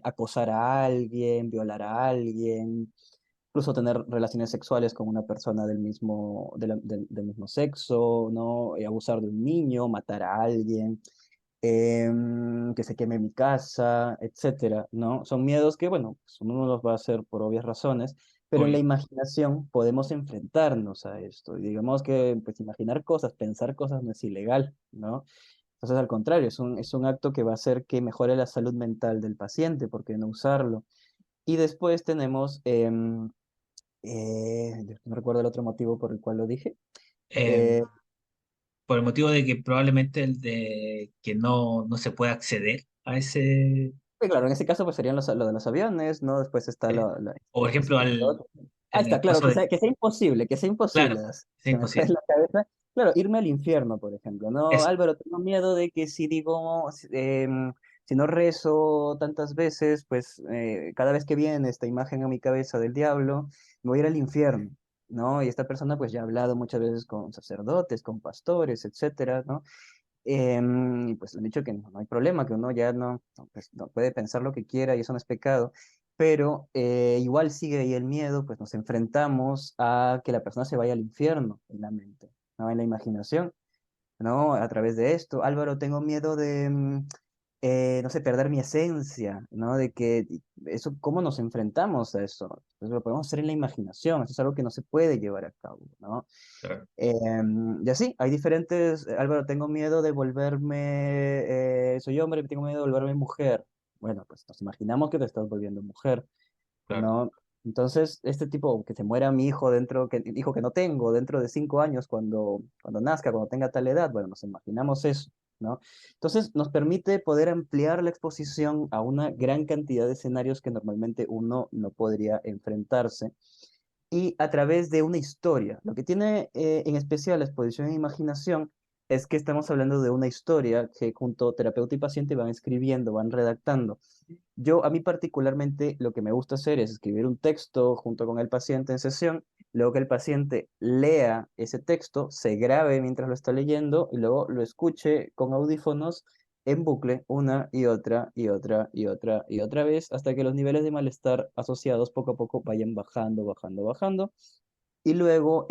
Acosar a alguien, violar a alguien, incluso tener relaciones sexuales con una persona del mismo sexo, ¿no? Abusar de un niño, matar a alguien, que se queme mi casa, etcétera, ¿no? Son miedos que, bueno, pues uno no los va a hacer por obvias razones, pero en la Obvio. imaginación podemos enfrentarnos a esto. Y digamos que, pues, imaginar cosas, pensar cosas no es ilegal, ¿no? Entonces, al contrario, es un acto que va a hacer que mejore la salud mental del paciente, ¿por qué no usarlo? Y después tenemos, no recuerdo el otro motivo por el cual lo dije. Eh, Eh, por el motivo de que probablemente el de que no se puede acceder a ese, claro, en ese caso pues serían lo de los aviones, ¿no? Después está o por ejemplo, lo otro. Ahí en está, el claro, caso de, que sea imposible, que sea claro, imposible. es Se me fue imposible. la cabeza. Claro, irme al infierno, por ejemplo. No, Eso, Álvaro, tengo miedo de que si digo, si no rezo tantas veces, pues cada vez que viene esta imagen a mi cabeza del diablo, me voy a ir al infierno, ¿no? Y esta persona pues ya ha hablado muchas veces con sacerdotes, con pastores, etcétera, ¿no? Y pues le han dicho que no hay problema, que uno ya pues, no puede pensar lo que quiera y eso no es pecado, pero igual sigue ahí el miedo, pues nos enfrentamos a que la persona se vaya al infierno en la mente, ¿no? En la imaginación, ¿no? A través de esto. Álvaro, tengo miedo de, no sé, perder mi esencia, ¿no? De que eso, ¿cómo nos enfrentamos a eso? Pues lo podemos hacer en la imaginación, eso es algo que no se puede llevar a cabo, ¿no? claro, Y así, hay diferentes, Álvaro, tengo miedo de volverme, soy hombre, tengo miedo de volverme mujer. Bueno, pues nos imaginamos que te estás volviendo mujer, claro, ¿no? Entonces, este tipo, que se muera mi hijo dentro, hijo que no tengo, dentro de 5 años, cuando nazca, cuando tenga tal edad, bueno, nos imaginamos eso, ¿no? Entonces, nos permite poder ampliar la exposición a una gran cantidad de escenarios que normalmente uno no podría enfrentarse y a través de una historia. Lo que tiene en especial la exposición en imaginación es que estamos hablando de una historia que junto terapeuta y paciente van escribiendo, van redactando. A mí particularmente lo que me gusta hacer es escribir un texto junto con el paciente en sesión, luego que el paciente lea ese texto, se grabe mientras lo está leyendo y luego lo escuche con audífonos en bucle una y otra y otra y otra y otra vez hasta que los niveles de malestar asociados poco a poco vayan bajando, bajando, bajando. Y luego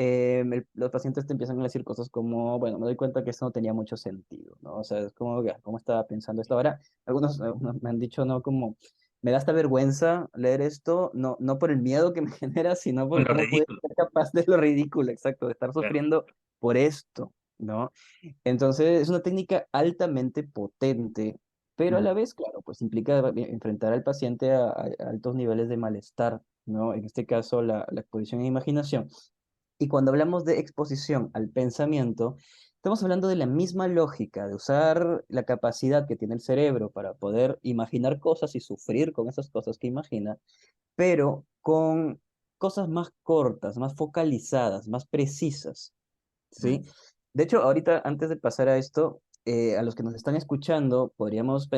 los pacientes te empiezan a decir cosas como, bueno, me doy cuenta que esto no tenía mucho sentido, ¿no? O sea, es como, ¿cómo estaba pensando esto? Ahora, algunos me han dicho, ¿no? Como, me da esta vergüenza leer esto, no, no por el miedo que me genera, sino con por lo cómo puede ridículo, ser capaz de lo ridículo, exacto, de estar claro, sufriendo por esto, ¿no? Entonces, es una técnica altamente potente, pero a la mm, vez, claro, pues implica enfrentar al paciente a altos niveles de malestar, ¿no? En este caso, la exposición e imaginación. Y cuando hablamos de exposición al pensamiento, estamos hablando de la misma lógica, de usar la capacidad que tiene el cerebro para poder imaginar cosas y sufrir con esas cosas que imagina, pero con cosas más cortas, más focalizadas, más precisas, ¿sí? mm, De hecho, ahorita, antes de pasar a esto, a los que nos están escuchando, podríamos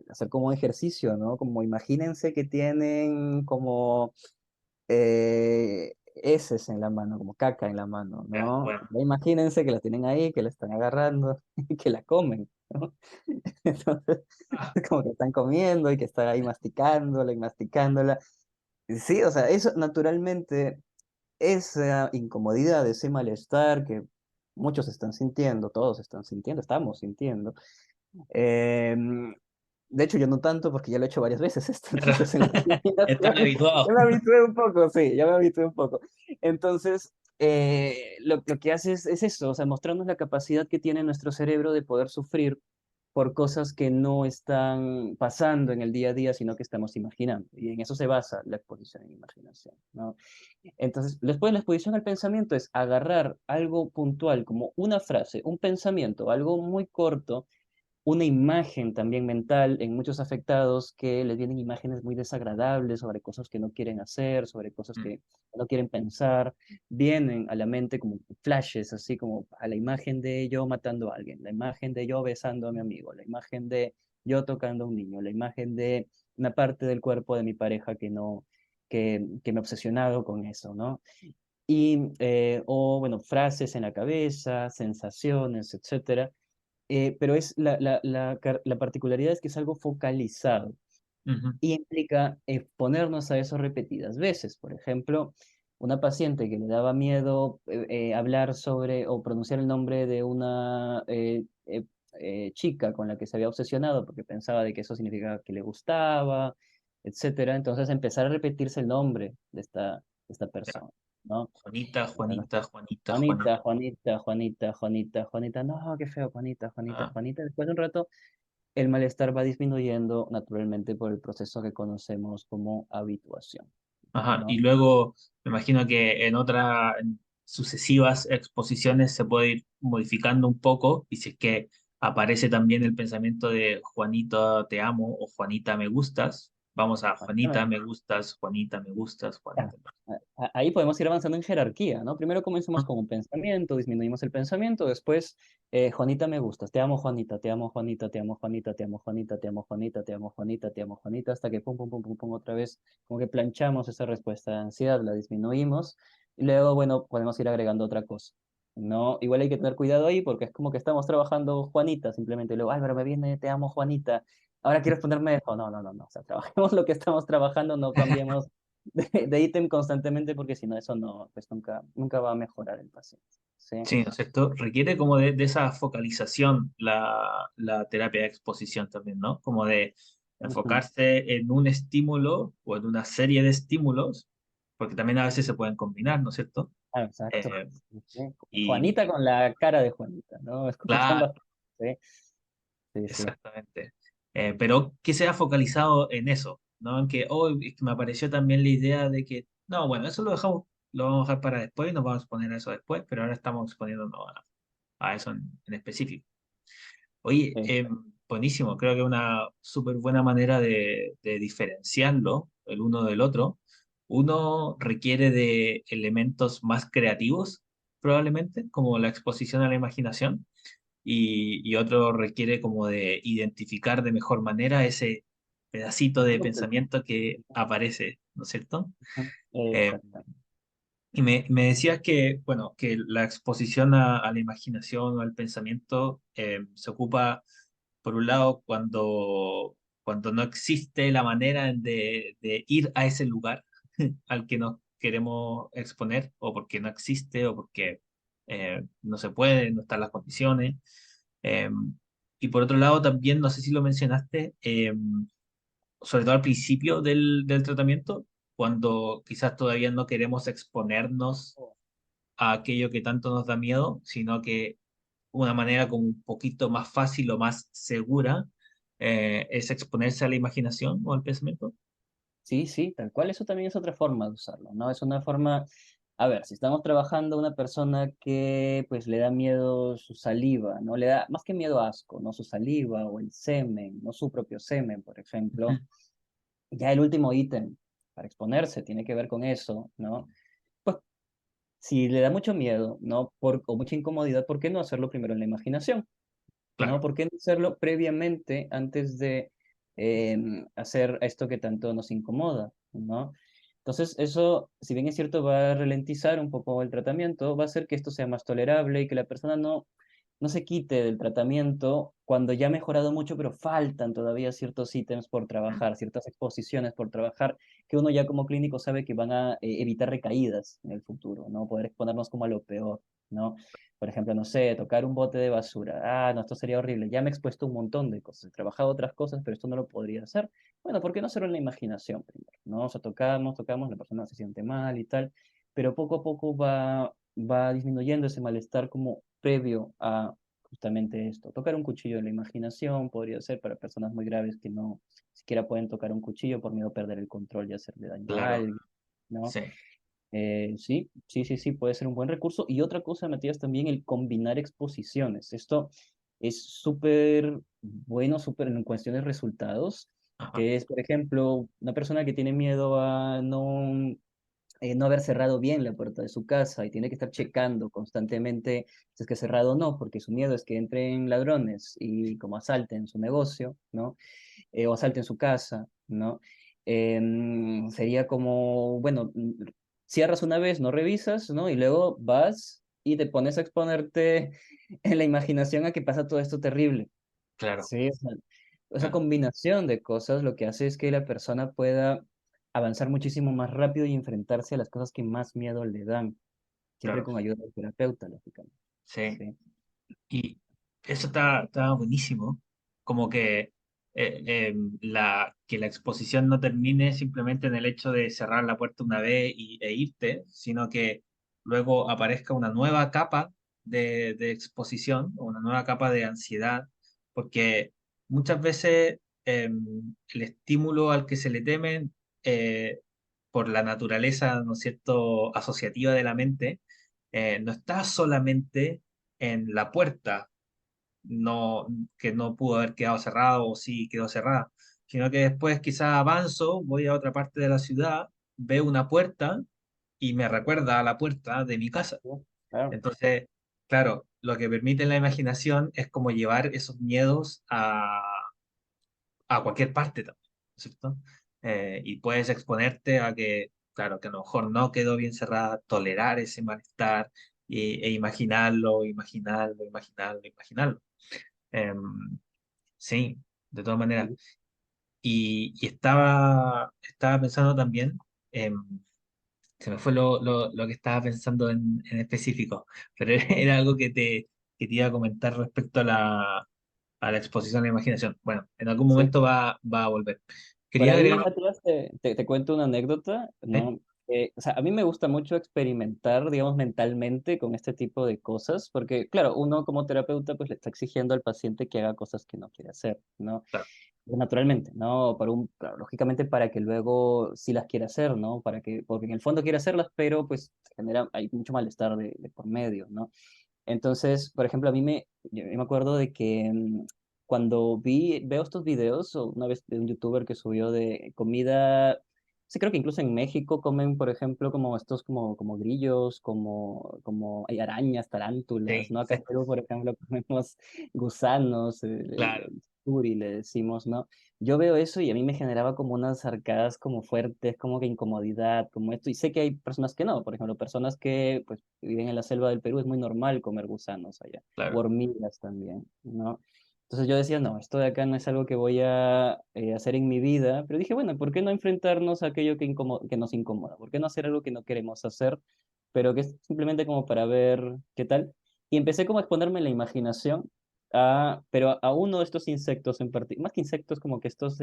hacer como un ejercicio, ¿no? Como imagínense que tienen como heces en la mano, como caca en la mano, ya, ¿no? bueno, Ya imagínense que la tienen ahí, que la están agarrando y que la comen, ¿no? Entonces, ah, como que están comiendo y que están ahí masticándola y masticándola. Sí, o sea, eso naturalmente esa incomodidad, ese malestar que muchos están sintiendo, todos están sintiendo, estamos sintiendo. em, de hecho, yo no tanto porque ya lo he hecho varias veces esto, Claro. entonces en la Están imaginación habituados. ya me habitué un poco, sí, ya me habitué un poco. Entonces, lo que hace es eso, o sea, mostrarnos la capacidad que tiene nuestro cerebro de poder sufrir por cosas que no están pasando en el día a día, sino que estamos imaginando. Y en eso se basa la exposición en imaginación, ¿no? Entonces, después la exposición al pensamiento es agarrar algo puntual, como una frase, un pensamiento, algo muy corto, una imagen también mental en muchos afectados que les vienen imágenes muy desagradables sobre cosas que no quieren hacer, sobre cosas Mm, que no quieren pensar, vienen a la mente como flashes, así como a la imagen de yo matando a alguien, la imagen de yo besando a mi amigo, la imagen de yo tocando a un niño, la imagen de una parte del cuerpo de mi pareja que no, que me ha obsesionado con eso, ¿no? Y, o bueno, frases en la cabeza, sensaciones, etcétera, pero es la particularidad es que es algo focalizado ujú, y implica exponernos a eso repetidas veces. Por ejemplo, una paciente que le daba miedo hablar sobre o pronunciar el nombre de una chica con la que se había obsesionado porque pensaba de que eso significaba que le gustaba, etcétera. Entonces empezar a repetirse el nombre de esta ya. persona, ¿no? Juanita, Juanita, Juanita, Juanita, Juanita. Juanita, Juanita, Juanita, Juanita, no, qué feo, Juanita, Juanita, Ah, Juanita. Después de un rato, el malestar va disminuyendo naturalmente por el proceso que conocemos como habituación, ajá. Y ¿no? luego me imagino que en otras en sucesivas exposiciones se puede ir modificando un poco y si es que aparece también el pensamiento de Juanita te amo o Juanita me gustas, vamos a Juanita me gustas, Juanita me gustas, Ah, Juanita me Ahí podemos ir avanzando en jerarquía, ¿no? Primero comenzamos gustas. con un pensamiento, disminuimos el pensamiento, después, Juanita me gustas, te amo Juanita, te amo Juanita, te amo Juanita, te amo Juanita, te amo Juanita, te amo Juanita, te amo Juanita, hasta que pum, pum, pum, pum, pum, otra vez, como que planchamos esa respuesta de ansiedad, la disminuimos, y luego, bueno, podemos ir agregando otra cosa, ¿no? Igual hay que tener cuidado ahí porque es como que estamos trabajando Juanita, simplemente, y luego, ay, pero me viene, te amo Juanita, ahora quiero responderme eso, no, no, no, no, o sea, trabajemos lo que estamos trabajando, no cambiemos de ítem constantemente porque si no eso no, pues nunca, nunca va a mejorar el paciente. ¿Sí? Sí, ¿no es cierto? Requiere como de esa focalización la terapia de exposición también, ¿no? Como de Ujú. enfocarse en un estímulo o en una serie de estímulos, porque también a veces se pueden combinar, ¿no es cierto? Ah, exacto. Eh, Sí. y Juanita con la cara de Juanita, ¿no? Es como que claro, ambas. Sí, sí, sí. exactamente. Pero que sea focalizado en eso, ¿no? En que hoy es que me apareció también la idea de que, no, bueno, eso lo dejamos, lo vamos a dejar para después, nos vamos a exponer a eso después, pero ahora estamos exponiéndonos a eso en específico. Oye, Sí. buenísimo, creo que es una súper buena manera de diferenciarlo el uno del otro. Uno requiere de elementos más creativos, probablemente, como la exposición a la imaginación, y otro requiere como de identificar de mejor manera ese pedacito de pensamiento que aparece, ¿no es cierto? Ujú. Eh, Exactamente. y me decías que, bueno, que la exposición a la imaginación o al pensamiento se ocupa, por un lado, cuando no existe la manera de ir a ese lugar al que nos queremos exponer, o porque no existe, o porque no se puede, no están las condiciones. Eh, y por otro lado, también, no sé si lo mencionaste, sobre todo al principio del tratamiento, cuando quizás todavía no queremos exponernos a aquello que tanto nos da miedo, sino que una manera como un poquito más fácil o más segura es exponerse a la imaginación o al pensamiento. Sí, sí, tal cual. Eso también es otra forma de usarlo, ¿no? Es una forma, a ver, si estamos trabajando una persona que pues le da miedo su saliva, ¿no? Le da más que miedo asco, ¿no? Su saliva o el semen, no su propio semen, por Ujú. ejemplo. Ya el último ítem para exponerse tiene que ver con eso, ¿no? Pues si le da mucho miedo, ¿no? O mucha incomodidad, ¿por qué no hacerlo primero en la imaginación? ¿No? Claro, ¿Por qué no hacerlo previamente antes de hacer esto que tanto nos incomoda, ¿no? Entonces, eso, si bien es cierto, va a ralentizar un poco el tratamiento, va a hacer que esto sea más tolerable y que la persona no se quite del tratamiento cuando ya ha mejorado mucho, pero faltan todavía ciertos ítems por Mm, trabajar, ciertas exposiciones por trabajar, que uno ya como clínico sabe que van a evitar recaídas en el futuro, ¿no? Poder exponernos como a lo peor, ¿no? Por ejemplo, no sé, tocar un bote de basura. Ah, no, esto sería horrible. Ya me he expuesto un montón de cosas. He trabajado otras cosas, pero esto no lo podría hacer. Bueno, ¿por qué no hacerlo en la imaginación primero? ¿No? O sea, tocamos, la persona se siente mal y tal, pero poco a poco va disminuyendo ese malestar como previo a justamente esto. Tocar un cuchillo en la imaginación podría ser para personas muy graves que no siquiera pueden tocar un cuchillo por miedo a perder el control y hacerle daño a claro, alguien, ¿no? sí. Sí, sí, sí, sí, puede ser un buen recurso. Y otra cosa, Matías, también el combinar exposiciones. Esto es súper bueno, súper en cuestiones de resultados, Ajá, que es, por ejemplo, una persona que tiene miedo a no haber cerrado bien la puerta de su casa y tiene que estar checando constantemente si es que cerrado o no, porque su miedo es que entren ladrones y como asalten su negocio, ¿no? O asalten su casa, ¿no? Sería como, bueno, cierras una vez, no revisas, ¿no? Y luego vas y te pones a exponerte en la imaginación a que pasa todo esto terrible. claro, Sí, o sea, esa claro, combinación de cosas lo que hace es que la persona pueda avanzar muchísimo más rápido y enfrentarse a las cosas que más miedo le dan, siempre claro, con ayuda del terapeuta, lógicamente. sí. Sí, Y eso está buenísimo, como que, que la exposición no termine simplemente en el hecho de cerrar la puerta una vez e irte, sino que luego aparezca una nueva capa de exposición o una nueva capa de ansiedad, porque muchas veces el estímulo al que se le teme, eh, por la naturaleza, ¿no es cierto?, asociativa de la mente, no está solamente en la puerta, no, que no pudo haber quedado cerrado o sí quedó cerrada, sino que después quizás avanzo, voy a otra parte de la ciudad, veo una puerta y me recuerda a la puerta de mi casa. sí, claro, Entonces, claro, lo que permite la imaginación es como llevar esos miedos a cualquier parte también, ¿no es cierto? Y puedes exponerte a que, claro, que a lo mejor no quedó bien cerrada, tolerar ese malestar e imaginarlo, imaginarlo, imaginarlo, imaginarlo. Em, sí, de todas maneras. sí. Y estaba pensando también, em, se me fue lo que estaba pensando en específico, pero era algo que te iba a comentar respecto a la exposición a la imaginación. Bueno, en algún Sí. momento va a volver. Por Quería ahí, agregar, Matías, te cuento una anécdota, ¿eh? ¿no? O sea, a mí me gusta mucho experimentar, digamos, mentalmente con este tipo de cosas, porque, claro, uno como terapeuta, pues le está exigiendo al paciente que haga cosas que no quiere hacer, ¿no? Claro, Pues, naturalmente, ¿no? Claro, lógicamente para que luego sí las quiera hacer, ¿no? Porque en el fondo quiere hacerlas, pero pues hay mucho malestar de por medio, ¿no? Entonces, por ejemplo, yo me acuerdo de que cuando veo estos videos, o una vez de un youtuber que subió de comida, sí creo que incluso en México comen, por ejemplo, como estos como grillos, como hay arañas, tarántulas, sí, ¿no? Acá sí, en Perú, por ejemplo, comemos gusanos, claro, el suri le decimos, ¿no? Yo veo eso y a mí me generaba como unas arcadas como fuertes, como que incomodidad, como esto. Y sé que hay personas que no, por ejemplo, personas que pues viven en la selva del Perú, es muy normal comer gusanos allá, o claro, hormigas también, ¿no? Entonces yo decía, no, esto de acá no es algo que voy a hacer en mi vida, pero dije, bueno, ¿por qué no enfrentarnos a aquello que nos incomoda? ¿Por qué no hacer algo que no queremos hacer, pero que es simplemente como para ver qué tal? Y empecé como a exponerme en la imaginación pero a uno de estos insectos en particular, más que insectos, como que estos,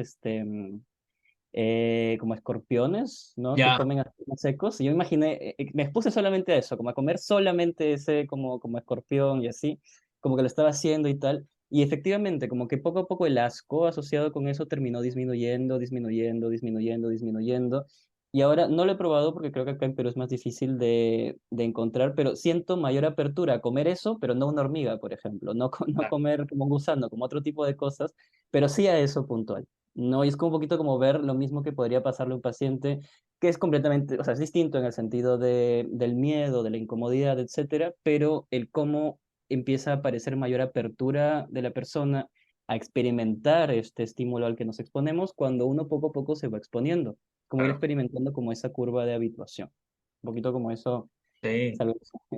como escorpiones, ¿no? Que ya, comen así como secos. Y yo imaginé, me expuse solamente a eso, como a comer solamente ese como escorpión y así, como que lo estaba haciendo y tal. Y efectivamente, como que poco a poco el asco asociado con eso terminó disminuyendo, disminuyendo, disminuyendo, disminuyendo. Y ahora no lo he probado porque creo que acá en Perú es más difícil de encontrar, pero siento mayor apertura a comer eso, pero no una hormiga, por ejemplo, no claro, comer como un gusano, como otro tipo de cosas, pero sí a eso puntual. No, y es como un poquito como ver lo mismo que podría pasarle a un paciente que es completamente, o sea, es distinto en el sentido del miedo, de la incomodidad, etcétera, pero el cómo empieza a aparecer mayor apertura de la persona a experimentar este estímulo al que nos exponemos cuando uno poco a poco se va exponiendo, como ir claro. experimentando como esa curva de habituación. Un poquito como eso Sí. es algo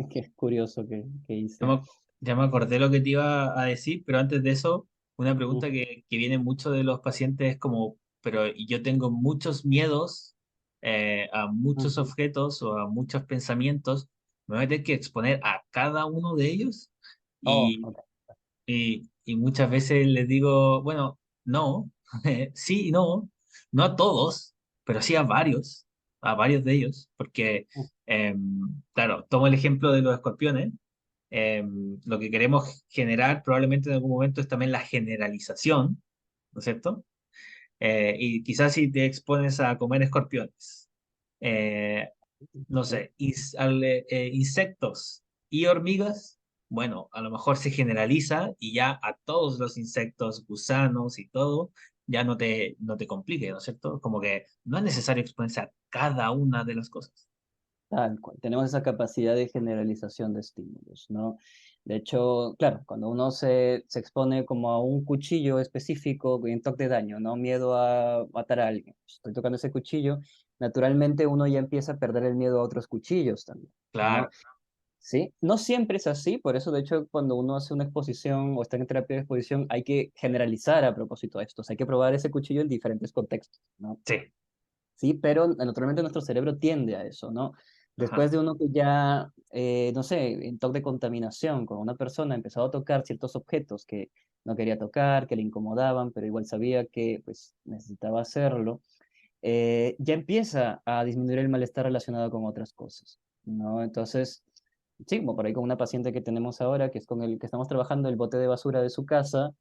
que es curioso que Yo hice. me, Ya me acordé lo que te iba a decir, pero antes de eso, una pregunta Ujú, que viene mucho de los pacientes es como, pero yo tengo muchos miedos a muchos ujú. objetos o a muchos pensamientos, ¿me voy a tener que exponer a cada uno de ellos? Oh, Y, ok. y muchas veces les digo, bueno, no, sí y no, no a todos, pero sí a varios de ellos, porque, claro, tomo el ejemplo de los escorpiones. Lo que queremos generar probablemente en algún momento es también la generalización, ¿no es cierto? Y quizás si te expones a comer escorpiones, eh, no Ok. sé, insectos y hormigas, bueno, a lo mejor se generaliza y ya a todos los insectos, gusanos y todo, ya no te complique, ¿no es cierto? Como que no es necesario exponerse a cada una de las cosas. Tal cual. Tenemos esa capacidad de generalización de estímulos, ¿no? De hecho, claro, cuando uno se expone como a un cuchillo específico en toque de daño, ¿no? Miedo a matar a alguien. Estoy tocando ese cuchillo, naturalmente uno ya empieza a perder el miedo a otros cuchillos también, ¿no? Claro, Sí, no siempre es así, por eso de hecho cuando uno hace una exposición o está en terapia de exposición hay que generalizar a propósito de esto, o sea, hay que probar ese cuchillo en diferentes contextos, ¿no? sí, Sí, pero naturalmente nuestro cerebro tiende a eso, ¿no? ajá, Después de uno que ya, no sé, en toque de contaminación, con una persona ha empezado a tocar ciertos objetos que no quería tocar, que le incomodaban, pero igual sabía que pues necesitaba hacerlo, ya empieza a disminuir el malestar relacionado con otras cosas, ¿no? Entonces, sí, como por ahí con una paciente que tenemos ahora, que es con el que estamos trabajando, el bote de basura de su casa,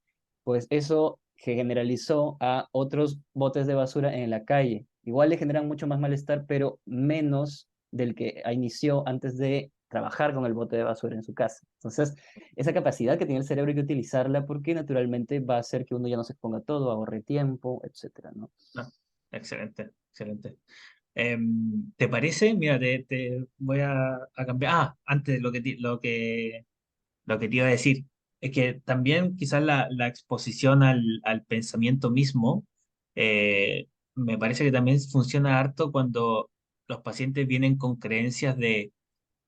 pues eso generalizó a otros botes de basura en la calle. Igual le generan mucho más malestar, pero menos del que inició antes de trabajar con el bote de basura en su casa. Entonces, esa capacidad que tiene el cerebro hay que utilizarla porque naturalmente va a hacer que uno ya no se exponga a todo, ahorre tiempo, etcétera, ¿no? no, excelente, excelente. ¿Te parece? Mira, te voy a cambiar. Ah, antes lo que te iba a decir es que también quizás la exposición al pensamiento mismo me parece que también funciona harto cuando los pacientes vienen con creencias de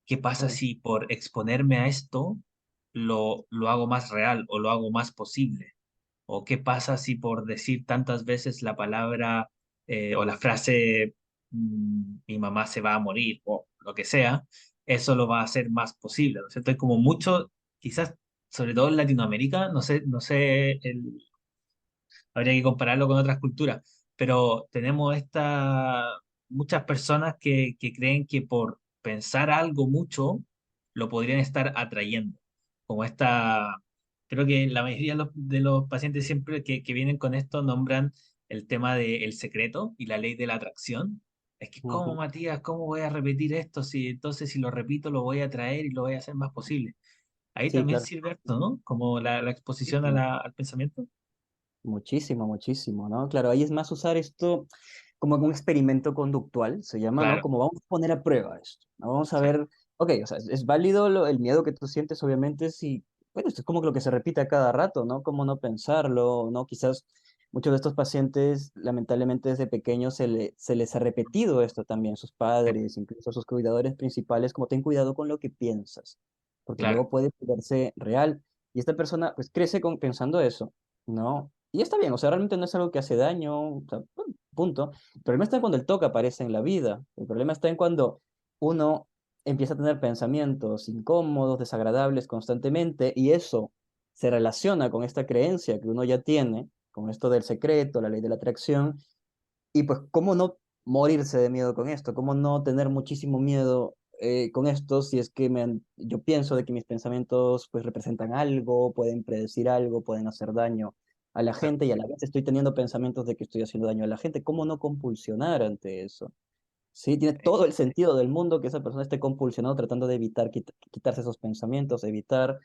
qué pasa Mm, si por exponerme a esto lo hago más real o lo hago más posible. ¿O qué pasa si por decir tantas veces la palabra o la frase mi mamá se va a morir o lo que sea, eso lo va a hacer más posible, ¿no es cierto? Es como mucho, quizás, sobre todo en Latinoamérica, no sé, habría que compararlo con otras culturas, pero tenemos muchas personas que creen que por pensar algo mucho, lo podrían estar atrayendo. Como creo que la mayoría de los pacientes siempre que vienen con esto nombran el tema del secreto y la ley de la atracción. Es que, ¿cómo, ujú. Matías? ¿Cómo voy a repetir esto? Si entonces si lo repito lo voy a atraer y lo voy a hacer más posible. Ahí Sí, también claro. sirve esto, ¿no? Como la exposición Muchísimo, al pensamiento. muchísimo, muchísimo, ¿no? Claro, ahí es más usar esto como un experimento conductual, se llama, ¿no? Claro, Como vamos a poner a prueba esto, ¿no? Vamos a sí. ver, ok, o sea, es válido el miedo que tú sientes, obviamente, si, bueno, esto es como lo que se repite a cada rato, ¿no? Cómo no pensarlo, ¿no? Quizás muchos de estos pacientes, lamentablemente desde pequeños se les ha repetido esto también, sus Sí, padres, incluso sus cuidadores principales, como ten cuidado con lo que piensas, porque claro, luego puede verse real. Y esta persona, pues, crece pensando eso, ¿no? Y está bien, o sea, realmente no es algo que hace daño, o sea, punto. El problema está cuando el toque aparece en la vida. El problema está en cuando uno empieza a tener pensamientos incómodos, desagradables constantemente, y eso se relaciona con esta creencia que uno ya tiene, con esto del secreto, la ley de la atracción, y pues, ¿cómo no morirse de miedo con esto? ¿Cómo no tener muchísimo miedo con esto si es que yo pienso de que mis pensamientos pues representan algo, pueden predecir algo, pueden hacer daño a la claro. gente y a la vez estoy teniendo pensamientos de que estoy haciendo daño a la gente? ¿Cómo no compulsionar ante eso? Sí, tiene todo el sentido del mundo que esa persona esté compulsionado tratando de evitar quitarse esos pensamientos, evitar,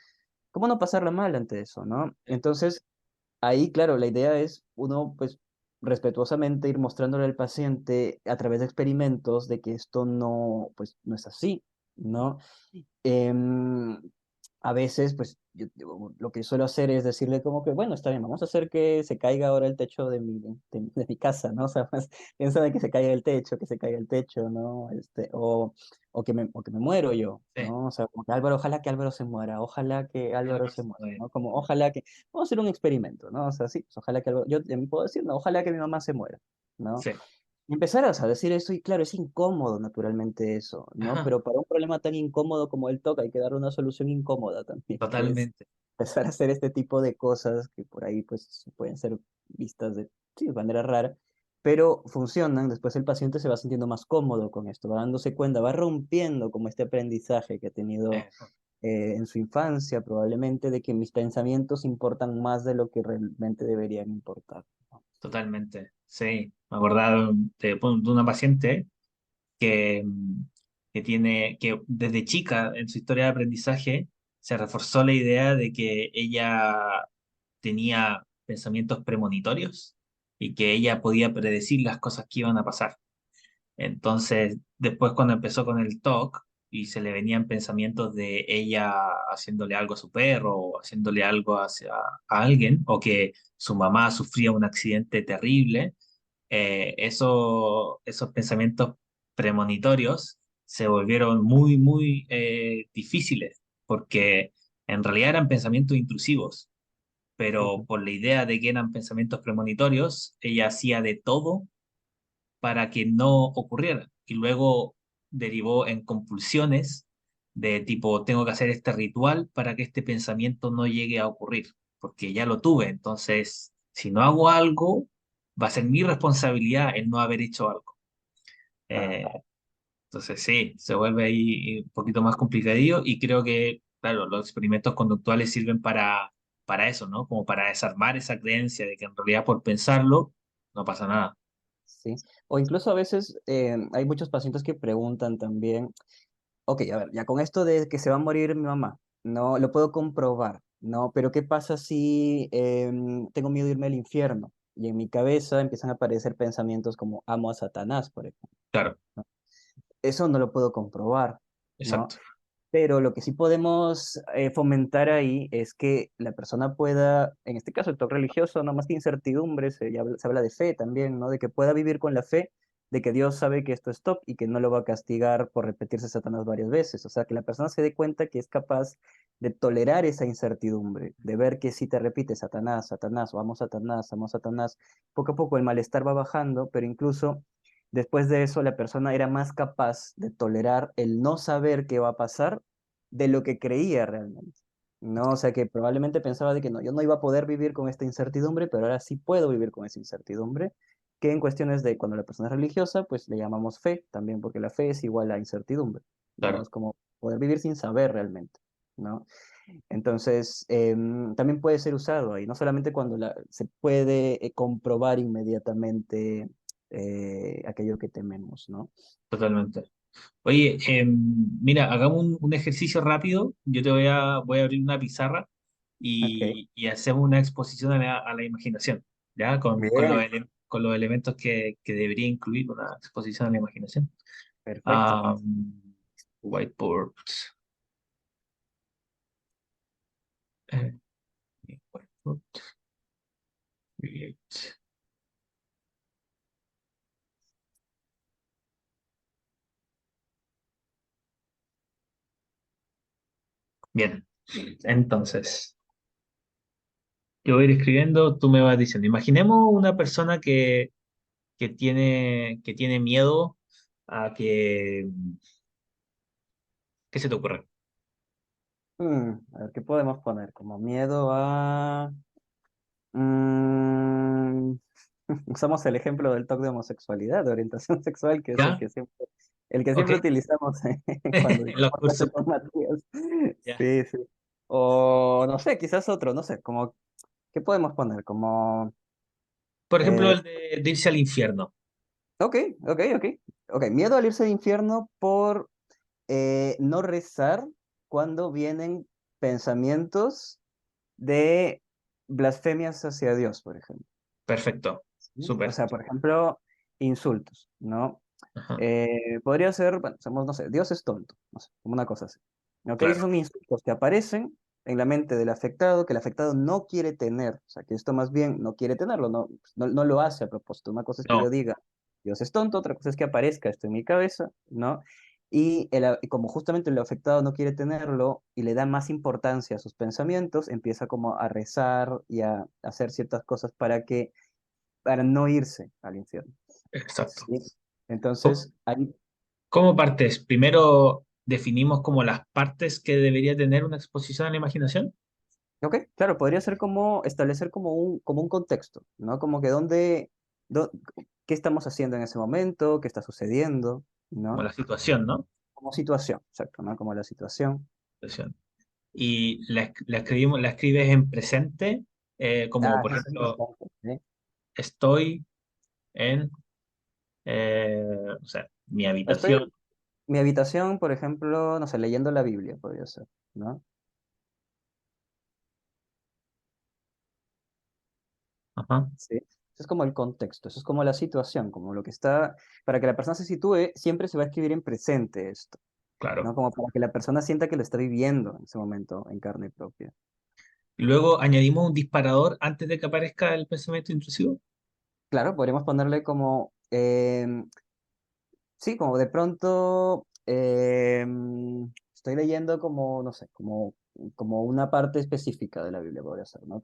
¿cómo no pasarla mal ante eso, no? Entonces, ahí, claro, la idea es uno, pues, respetuosamente ir mostrándole al paciente a través de experimentos de que esto no, pues, no es así, ¿no? Em, a veces, pues, lo que suelo hacer es decirle como que, bueno, está bien, vamos a hacer que se caiga ahora el techo de mi casa, ¿no? O sea, pues, piensa de que se caiga el techo, que se caiga el techo, ¿no? O que me muero yo, Sí, ¿no? O sea, como que Álvaro, ojalá que Álvaro se muera, ojalá que el Álvaro se verso, muera, muy bien. ¿no? Como, ojalá que, vamos a hacer un experimento, ¿no? O sea, sí, pues, ojalá que Álvaro, yo también puedo decir, no, ojalá que mi mamá se muera, ¿no? Sí, Y empezar a decir eso, y claro, es incómodo naturalmente eso, ¿no? ajá, Pero para un problema tan incómodo como el TOC hay que darle una solución incómoda también, que es totalmente. empezar a hacer este tipo de cosas que por ahí pues pueden ser vistas sí, de manera rara, pero funcionan. Después el paciente se va sintiendo más cómodo con esto, va dándose cuenta, va rompiendo como este aprendizaje que ha tenido Eso, en su infancia probablemente, de que mis pensamientos importan más de lo que realmente deberían importar, ¿no? totalmente. Sí, me acordaba de una paciente que, que desde chica en su historia de aprendizaje se reforzó la idea de que ella tenía pensamientos premonitorios y que ella podía predecir las cosas que iban a pasar. Entonces, después cuando empezó con el TOC y se le venían pensamientos de ella haciéndole algo a su perro o haciéndole algo a alguien, o que su mamá sufría un accidente terrible, esos pensamientos premonitorios se volvieron muy, muy difíciles, porque en realidad eran pensamientos intrusivos, pero Ujú, por la idea de que eran pensamientos premonitorios, ella hacía de todo para que no ocurriera. Y luego derivó en compulsiones de tipo, tengo que hacer este ritual para que este pensamiento no llegue a ocurrir, porque ya lo tuve. Entonces, si no hago algo, va a ser mi responsabilidad el no haber hecho algo. claro. Eh, entonces, sí, se vuelve ahí un poquito más complicadillo y creo que, claro, los experimentos conductuales sirven para eso, ¿no? Como para desarmar esa creencia de que en realidad por pensarlo no pasa nada. Sí, o incluso a veces hay muchos pacientes que preguntan también, ok, a ver, ya con esto de que se va a morir mi mamá, no lo puedo comprobar, ¿no? Pero ¿qué pasa si tengo miedo de irme al infierno? Y en mi cabeza empiezan a aparecer pensamientos como amo a Satanás, por ejemplo. Claro, Eso no lo puedo comprobar, ¿no? exacto. Pero lo que sí podemos fomentar ahí es que la persona pueda, en este caso el toque religioso, no más que incertidumbre, se habla de fe también, ¿no? De que pueda vivir con la fe de que Dios sabe que esto es top y que no lo va a castigar por repetirse Satanás varias veces. O sea, que la persona se dé cuenta que es capaz de tolerar esa incertidumbre, de ver que si te repite Satanás, Satanás, vamos Satanás, vamos Satanás, poco a poco el malestar va bajando, pero incluso después de eso, la persona era más capaz de tolerar el no saber qué va a pasar de lo que creía realmente. No, o sea que probablemente pensaba de que no, yo no iba a poder vivir con esta incertidumbre, pero ahora sí puedo vivir con esa incertidumbre, que en cuestiones de cuando la persona es religiosa, pues le llamamos fe también, porque la fe es igual a incertidumbre, ¿no? Claro, Es como poder vivir sin saber realmente, ¿no? Entonces, también puede ser usado ahí, no solamente cuando se puede comprobar inmediatamente aquello que tememos, ¿no? totalmente. Oye, mira, hagamos un ejercicio rápido. Yo voy a abrir una pizarra Ok, y hacemos una exposición a la imaginación, ¿ya? bien, Con los elementos que debería incluir una exposición a la imaginación. perfecto. Ah, whiteboard. eh, whiteboard, create. Bien, entonces, yo voy a ir escribiendo, tú me vas diciendo. Imaginemos una persona que tiene miedo a que... ¿Qué se te ocurre? A ver, ¿qué podemos poner? Como miedo a... mm, usamos el ejemplo del toque de homosexualidad, de orientación sexual, que es ¿Ya? el que Ok. siempre utilizamos cuando En los dictamos clase cursos. con Matías. Ya. Sí, sí. O no sé, quizás otro, no sé, como, ¿qué podemos poner? Como... Por ejemplo, eh, el de irse al infierno. Ok, ok, ok. Ok, miedo al irse al infierno por no rezar cuando vienen pensamientos de blasfemias hacia Dios, por ejemplo. Perfecto. ¿Sí? O Súper. sea, por ejemplo, insultos, ¿no? Ajá. Podría ser, bueno, somos, no sé, Dios es tonto, no sé, como una cosa así. ¿Ok? Esos claro. son insultos que aparecen en la mente del afectado, que el afectado no quiere tener, o sea, que esto más bien no quiere tenerlo, no lo hace a propósito. Una cosa es que yo No, diga, Dios es tonto, otra cosa es que aparezca esto en mi cabeza, ¿no? Y como justamente el afectado no quiere tenerlo y le da más importancia a sus pensamientos, empieza como a rezar y a hacer ciertas cosas para no irse al infierno. exacto. ¿Sí? ¿Cómo, Entonces, ahí, cómo partes? Primero definimos como las partes que debería tener una exposición a la imaginación. ok, claro, podría ser como establecer como un contexto, ¿no? Como que dó- qué estamos haciendo en ese momento, qué está sucediendo, Como ¿no? la situación, ¿no? Como situación, exacto, ¿no? Como la situación. Situación. Y la escribes en presente, como Ah, por eso es ejemplo, importante, ¿sí? estoy en, o sea, mi Estoy en habitación. mi habitación, por ejemplo, no sé, leyendo la Biblia, podría ser, ¿no? Ajá, Sí. Eso es como el contexto, eso es como la situación, como lo que está, para que la persona se sitúe, siempre se va a escribir en presente esto, ¿no? claro. Como para que la persona sienta que lo está viviendo en ese momento en carne propia. Y luego añadimos un disparador antes de que aparezca el pensamiento intrusivo. Claro, podríamos ponerle como, sí, como de pronto estoy leyendo como, no sé, como una parte específica de la Biblia, podría ser, ¿no?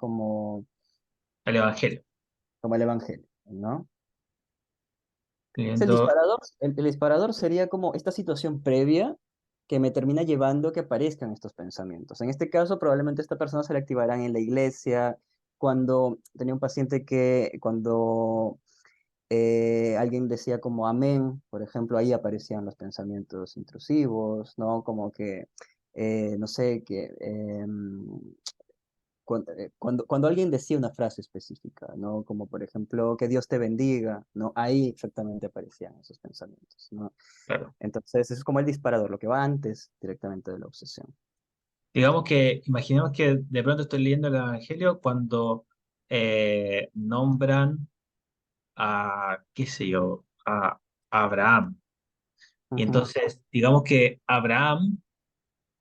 El Evangelio. Como el Evangelio, ¿no? Es Leyendo, el disparador sería como esta situación previa que me termina llevando a que aparezcan estos pensamientos. En este caso, probablemente esta persona se le activarán en la iglesia, cuando tenía un paciente que cuando alguien decía como amén, por ejemplo, ahí aparecían los pensamientos intrusivos, ¿no? Como que, no sé, cuando alguien decía una frase específica, ¿no? Como por ejemplo, que Dios te bendiga, ¿no? Ahí exactamente aparecían esos pensamientos, ¿no? claro. Entonces, eso es como el disparador, lo que va antes directamente de la obsesión. Digamos que, imaginemos que de pronto estoy leyendo el Evangelio cuando nombran a, qué sé yo, a Abraham. Y Ujú, entonces, digamos que Abraham,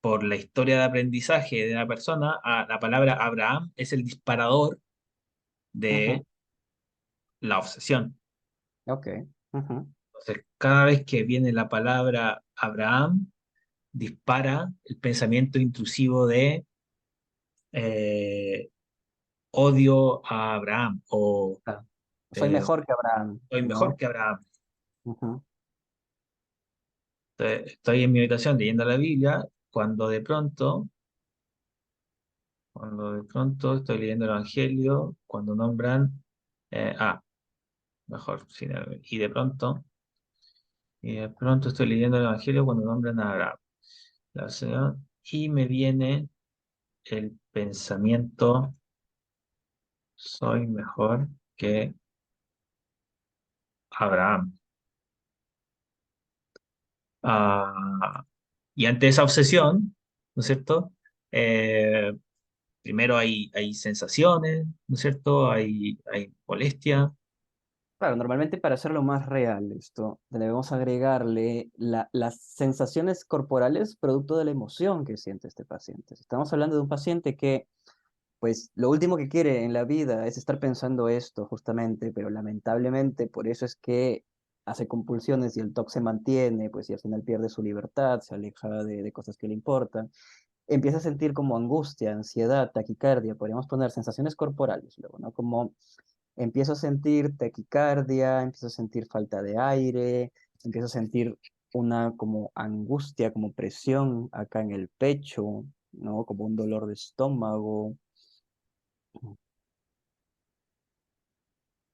por la historia de aprendizaje de la persona, la palabra Abraham es el disparador ujú, de la obsesión. ok, ujú, Entonces, cada vez que viene la palabra Abraham, dispara el pensamiento intrusivo de eh, odio a Abraham o claro. Soy eh, mejor que Abraham, soy mejor ¿no? que Abraham. Ujú, Entonces, estoy en mi habitación leyendo la Biblia cuando de pronto estoy leyendo el Evangelio, cuando nombran, mejor, sí, y de pronto estoy leyendo el Evangelio cuando nombran a Abraham, la Señora, y me viene el pensamiento, soy mejor que Abraham. Ah, y ante esa obsesión, ¿no es cierto? Eh, Primero hay sensaciones, ¿no es cierto? Hay molestia, claro, normalmente para hacerlo más real esto, debemos agregarle las sensaciones corporales producto de la emoción que siente este paciente. Si estamos hablando de un paciente que, pues, lo último que quiere en la vida es estar pensando esto justamente, pero lamentablemente por eso es que hace compulsiones y el TOC se mantiene, pues, y al final pierde su libertad, se aleja de cosas que le importan. Empieza a sentir como angustia, ansiedad, taquicardia, podríamos poner sensaciones corporales luego, ¿no? Como empiezo a sentir taquicardia, empiezo a sentir falta de aire, empiezo a sentir una como angustia, como presión acá en el pecho, ¿no? Como un dolor de estómago.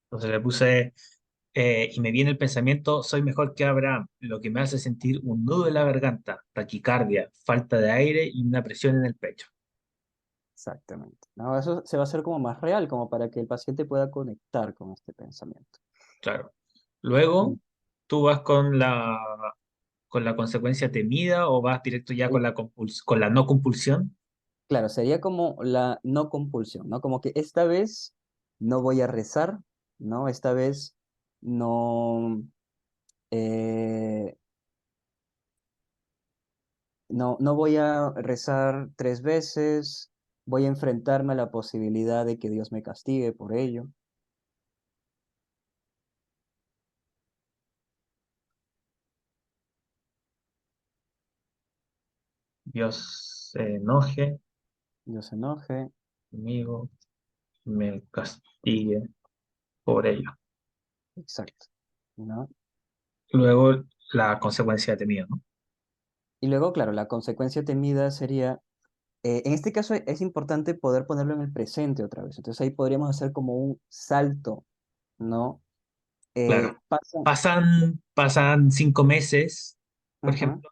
entonces le puse, y me viene el pensamiento, soy mejor que Abraham, lo que me hace sentir un nudo en la garganta, taquicardia, falta de aire y una presión en el pecho. Exactamente. ¿No? Eso se va a hacer como más real, como para que el paciente pueda conectar con este pensamiento. Claro. Mm. Luego, tú vas con la consecuencia temida o vas directo ya con Sí. con la no compulsión. Claro, sería como la no compulsión, ¿no? Como que esta vez no voy a rezar, ¿no? Esta vez no, eh, no voy a rezar 3 veces, voy a enfrentarme a la posibilidad de que Dios me castigue por ello. Dios se enoje Dios se enoje, conmigo, me castigue por ello. exacto, ¿no? Luego la consecuencia temida, ¿no? Y luego, claro, la consecuencia temida sería, en este caso es importante poder ponerlo en el presente otra vez. Entonces ahí podríamos hacer como un salto, ¿no? Claro. Pasa, Pasan 5 meses, por ujú, ejemplo,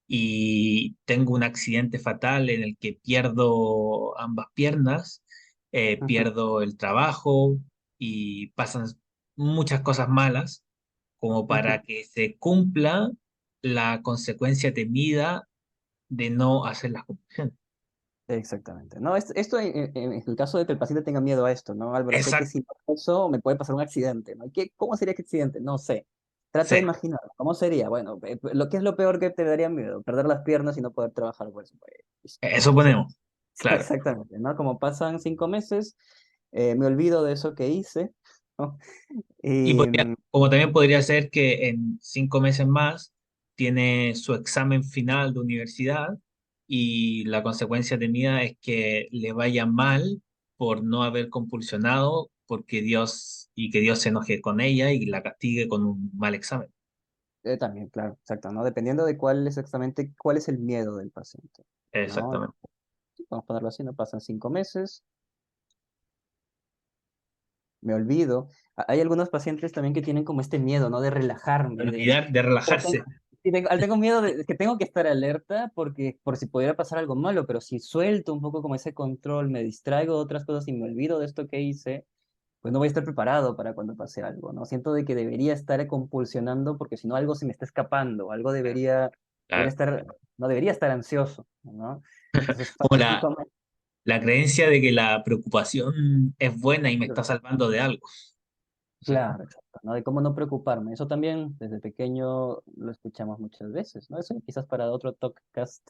y tengo un accidente fatal en el que pierdo ambas piernas, ujú, pierdo el trabajo y pasan muchas cosas malas como ujú. para que se cumpla la consecuencia temida de no hacer las conclusiones. Exactamente. No, esto en el caso de que el paciente tenga miedo a esto, ¿no, Álvaro? Sé que Exacto, si no eso me puede pasar un accidente, ¿no? ¿Cómo sería que accidente? No sé. Trata sí, de imaginar, ¿cómo sería? Bueno, lo que es lo peor que te daría miedo, perder las piernas y no poder trabajar, pues, eso sí, ponemos, claro. exactamente, ¿no? Como pasan 5 meses, me olvido de eso que hice, ¿no? Y Y, como también podría ser que en 5 meses más tiene su examen final de universidad y la consecuencia temida es que le vaya mal por no haber compulsionado, porque Dios y que Dios se enoje con ella y la castigue con un mal examen. también, claro, exacto, ¿no? Dependiendo de cuál exactamente, cuál es el miedo del paciente, ¿no? Exactamente. Vamos a ponerlo así, no pasan 5 meses, me olvido. Hay algunos pacientes también que tienen como este miedo, ¿no? De relajarme, Olvidar de o tengo, relajarse. sí, tengo miedo de que tengo que estar alerta porque por si pudiera pasar algo malo, pero si suelto un poco como ese control, me distraigo de otras cosas y me olvido de esto que hice, pues no voy a estar preparado para cuando pase algo, ¿no? Siento de que debería estar compulsionando porque si no algo se me está escapando, algo debería Claro. estar, no debería estar ansioso, ¿no? Entonces, Como pasan cinco meses. la creencia de que la preocupación es buena y me está salvando de algo, ¿cierto? Claro, exacto, ¿no? De cómo no preocuparme. Eso también desde pequeño lo escuchamos muchas veces, ¿no? Eso quizás para otro talkcast,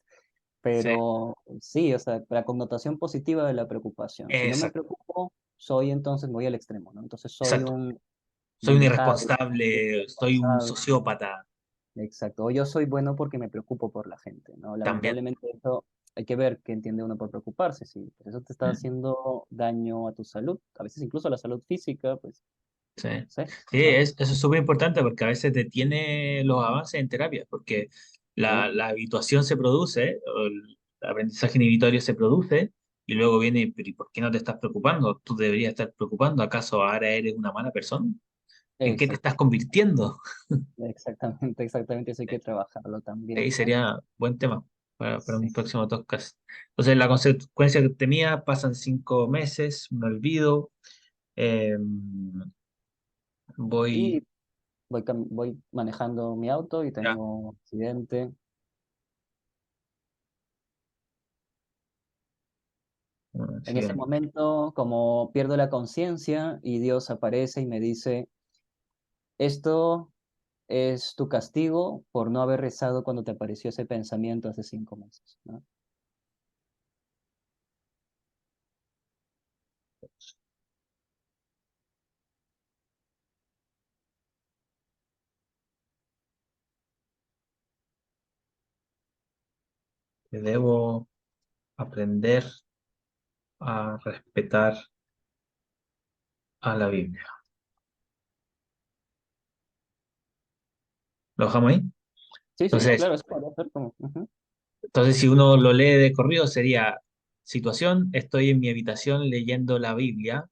Sí, pero sí, o sea, la connotación positiva de la preocupación. Si no me exacto, preocupo, soy entonces, voy al extremo, ¿no? Entonces soy exacto. un Soy un manijado, irresponsable, soy un irresponsable. sociópata Exacto. O yo soy bueno porque me preocupo por la gente, ¿no? también. Lamentablemente eso hay que ver qué entiende uno por preocuparse. Si pues eso te está Mm, haciendo daño a tu salud, a veces incluso a la salud física, pues, sí, no sé, sí, ¿no? eso es súper importante porque a veces detiene los avances en terapia, porque Sí. la habituación se produce, o el aprendizaje inhibitorio se produce, y luego viene, pero ¿y por qué no te estás preocupando? Tú deberías estar preocupando. ¿Acaso ahora eres una mala persona? ¿En qué te estás Exacto. convirtiendo? Exactamente, exactamente, eso hay que trabajarlo también, Ahí ¿no? sería buen tema para Sí. un próximo podcast. Entonces, la consecuencia que tenía, pasan 5 meses, me olvido, eh, voy, Y voy manejando mi auto y ya, tengo un accidente. un En ese accidente. momento, como pierdo la conciencia y Dios aparece y me dice, esto es tu castigo por no haber rezado cuando te apareció ese pensamiento hace 5 meses, ¿no? Que debo aprender a respetar a la Biblia. ¿Lo dejamos ahí? Sí, sí, Entonces, claro, eso podría ser como, ujú, entonces, si uno lo lee de corrido, sería situación, estoy en mi habitación leyendo la Biblia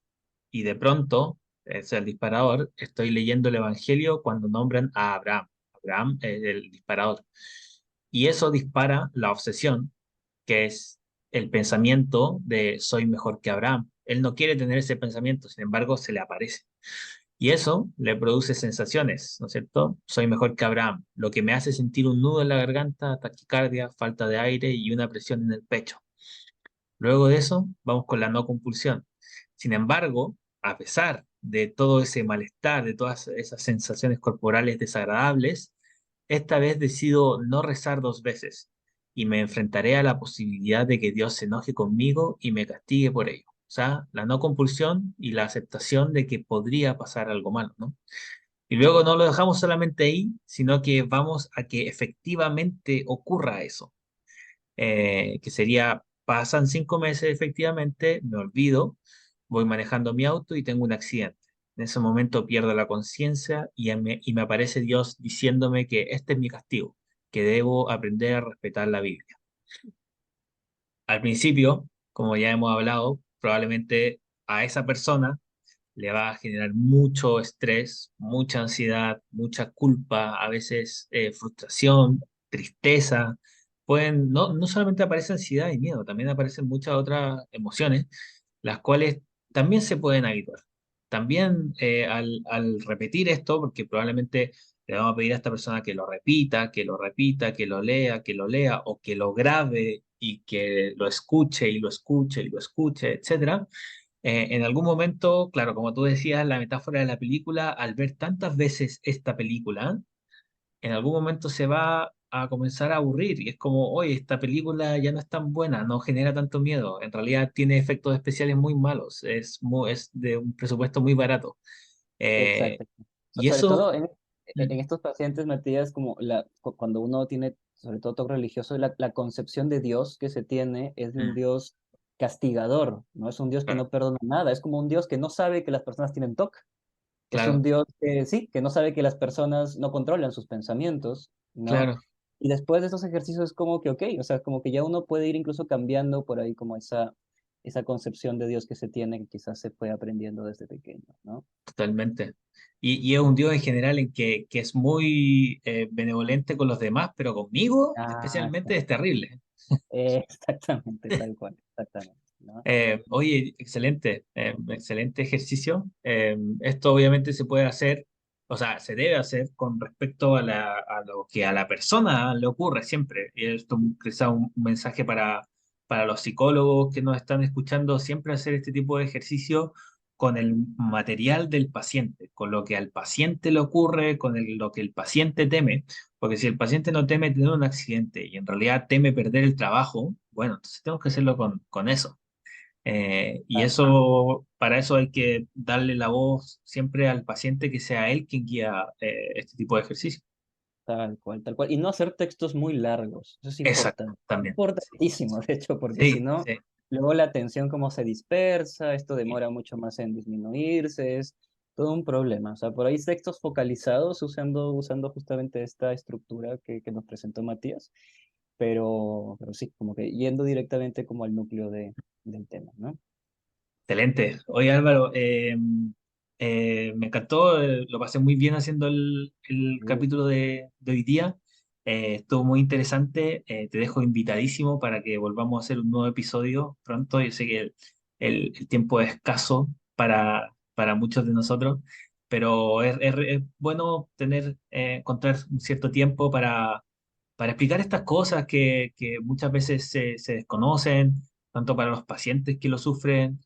y de pronto, es el disparador, estoy leyendo el Evangelio cuando nombran a Abraham. Abraham es el disparador. Y eso dispara la obsesión, que es el pensamiento de soy mejor que Abraham. Él no quiere tener ese pensamiento, sin embargo, se le aparece. Y eso le produce sensaciones, ¿no es cierto? Soy mejor que Abraham, lo que me hace sentir un nudo en la garganta, taquicardia, falta de aire y una presión en el pecho. Luego de eso, vamos con la no compulsión. Sin embargo, a pesar de todo ese malestar, de todas esas sensaciones corporales desagradables, esta vez decido no rezar 2 veces y me enfrentaré a la posibilidad de que Dios se enoje conmigo y me castigue por ello. O sea, la no compulsión y la aceptación de que podría pasar algo malo, ¿no? Y luego no lo dejamos solamente ahí, sino que vamos a que efectivamente ocurra eso, que sería, pasan 5 meses efectivamente, me olvido, voy manejando mi auto y tengo un accidente. En ese momento pierdo la conciencia y me aparece Dios diciéndome que este es mi castigo, que debo aprender a respetar la Biblia. Al principio, como ya hemos hablado, probablemente a esa persona le va a generar mucho estrés, mucha ansiedad, mucha culpa, a veces frustración, tristeza. Pueden, no solamente aparece ansiedad y miedo, también aparecen muchas otras emociones, las cuales también se pueden habituar. También al repetir esto, porque probablemente le vamos a pedir a esta persona que lo repita, que lo repita, que lo lea o que lo grabe y que lo escuche y lo escuche y lo escuche, etcétera. En algún momento, claro, como tú decías, la metáfora de la película, al ver tantas veces esta película, en algún momento se va a comenzar a aburrir y es como, oye, esta película ya no es tan buena, no genera tanto miedo, en realidad tiene efectos especiales muy malos, es de un presupuesto muy barato. Eh, Exacto. y Sobre eso, todo en estos pacientes, Matías, como cuando uno tiene, sobre todo TOC religioso, la concepción de Dios que se tiene es de un mm, Dios castigador, no es un Dios que claro, no perdona nada, es como un Dios que no sabe que las personas tienen TOC. Es un claro, Dios que sí, que no sabe que las personas no controlan sus pensamientos, ¿no? claro. Y después de estos ejercicios es como que, ok, o sea, como que ya uno puede ir incluso cambiando por ahí como esa concepción de Dios que se tiene, que quizás se fue aprendiendo desde pequeño, ¿no? Totalmente. Y es un Dios en general en que es muy benevolente con los demás, pero conmigo Ah, especialmente es terrible. exactamente, tal cual, exactamente, ¿no? Oye, excelente, excelente ejercicio. Esto obviamente se puede hacer, o sea, se debe hacer con respecto a lo que a la persona le ocurre siempre. Y esto quizá un mensaje para los psicólogos que nos están escuchando, siempre hacer este tipo de ejercicio con el material del paciente, con lo que al paciente le ocurre, lo que el paciente teme. Porque si el paciente no teme tener un accidente y en realidad teme perder el trabajo, bueno, entonces tenemos que hacerlo con eso. Y Tal, eso, para eso hay que darle la voz siempre al paciente que sea él quien guía este tipo de ejercicio. tal cual, tal cual. Y no hacer textos muy largos, eso es Exacto, importante, también. Sí, importantísimo, de hecho, porque si sí, no, sí. luego la atención como se dispersa, esto Sí. demora mucho más en disminuirse, es todo un problema. O sea, por ahí textos focalizados usando justamente esta estructura que nos presentó Matías, pero sí, como que yendo directamente como al núcleo del tema, ¿no? Excelente. Oye Álvaro, me encantó, lo pasé muy bien haciendo el Sí. capítulo de hoy día. Estuvo muy interesante. Te dejo invitadísimo para que volvamos a hacer un nuevo episodio pronto. Yo sé que el tiempo es escaso para muchos de nosotros, pero es bueno encontrar un cierto tiempo para explicar estas cosas que muchas veces se desconocen, tanto para los pacientes que lo sufren,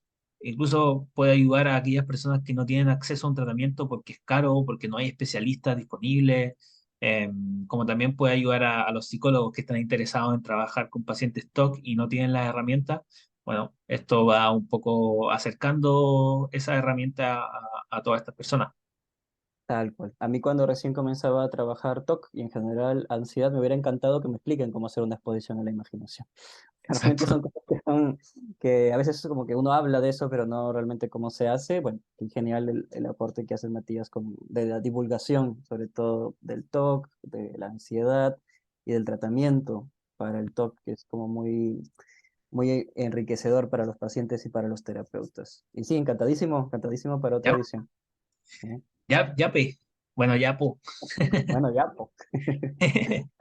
incluso puede ayudar a aquellas personas que no tienen acceso a un tratamiento porque es caro, porque no hay especialistas disponibles, eh, como también puede ayudar a los psicólogos que están interesados en trabajar con pacientes TOC y no tienen las herramientas. Bueno, esto va un poco acercando esa herramienta a todas estas personas. Tal cual. A mí cuando recién comenzaba a trabajar TOC y en general ansiedad, me hubiera encantado que me expliquen cómo hacer una exposición a la imaginación. Realmente Exacto. son cosas que a veces es como que uno habla de eso, pero no realmente cómo se hace. Bueno, en general el aporte que hace Matías de la divulgación, sobre todo del TOC, de la ansiedad y del tratamiento para el TOC, que es como muy enriquecedor para los pacientes y para los terapeutas. Y sí, encantadísimo, encantadísimo para otra Ya, edición. ¿Eh? ya, pe. Bueno, ya, po. Bueno, ya, po. Ay,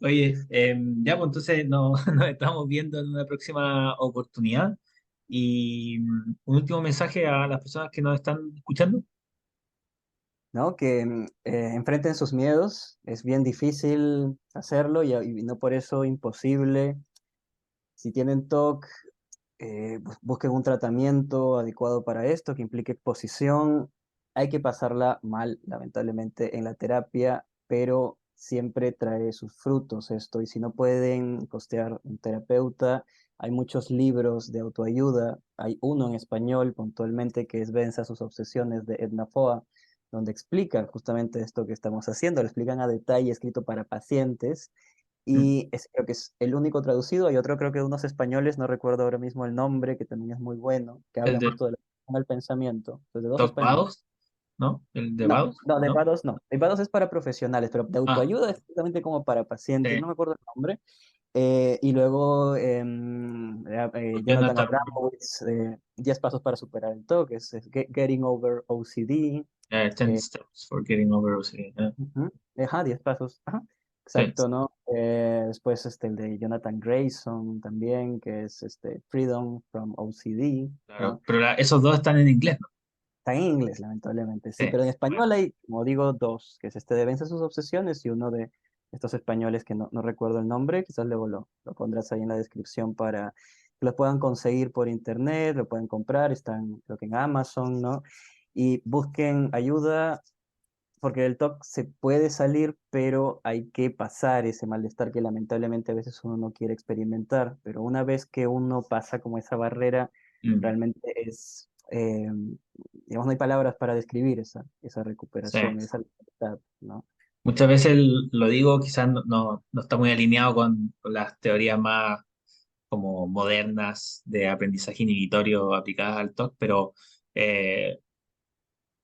Oye, ya, pues entonces nos estamos viendo en una próxima oportunidad. Y un último mensaje a las personas que nos están escuchando. ¿no? Que enfrenten sus miedos, es bien difícil hacerlo y no por eso imposible. Si tienen TOC, busquen un tratamiento adecuado para esto que implique exposición. Hay que pasarla mal, lamentablemente, en la terapia, pero siempre trae sus frutos esto, y si no pueden costear un terapeuta, hay muchos libros de autoayuda, hay uno en español puntualmente que es Venza sus obsesiones de Edna Foa, donde explican justamente esto que estamos haciendo, lo explican a detalle, escrito para pacientes, Mm. y creo que es el único traducido. Hay otro, creo que de unos españoles, no recuerdo ahora mismo el nombre, que también es muy bueno, que El habla de justo del pensamiento. Entonces, de dos Doc españoles. Vados, ¿no? El de No, Vados, no, de ¿no? Vados no. De Vados es para profesionales, pero de Ah, autoayuda es justamente como para pacientes, sí. no me acuerdo el nombre. Y luego Jonathan Jonathan, Abramowitz, 10 pasos para superar el TOC, Getting Over OCD. 10 Steps for Getting Over OCD. Ujú. Ajá, 10 pasos. Ajá. Sí, Exacto, ¿no? Después el de Jonathan Grayson también, que es Freedom from OCD, claro. ¿no? Pero esos dos están en inglés, ¿no? Está en inglés, lamentablemente, sí, Sí. pero en Bueno, español hay, como digo, dos, que es de Vence sus obsesiones, y uno de estos españoles que no recuerdo el nombre, quizás luego lo pondrás ahí en la descripción para que lo puedan conseguir por internet, lo pueden comprar, están creo que en Amazon, ¿no? Y busquen ayuda, porque del TOC se puede salir, pero hay que pasar ese malestar que lamentablemente a veces uno no quiere experimentar. Pero una vez que uno pasa como esa barrera, mm, realmente digamos, no hay palabras para describir esa sí. recuperación, esa libertad, ¿no? Muchas veces lo digo, quizás no está muy alineado con las teorías más como modernas de aprendizaje inhibitorio aplicadas al TOC, pero eh,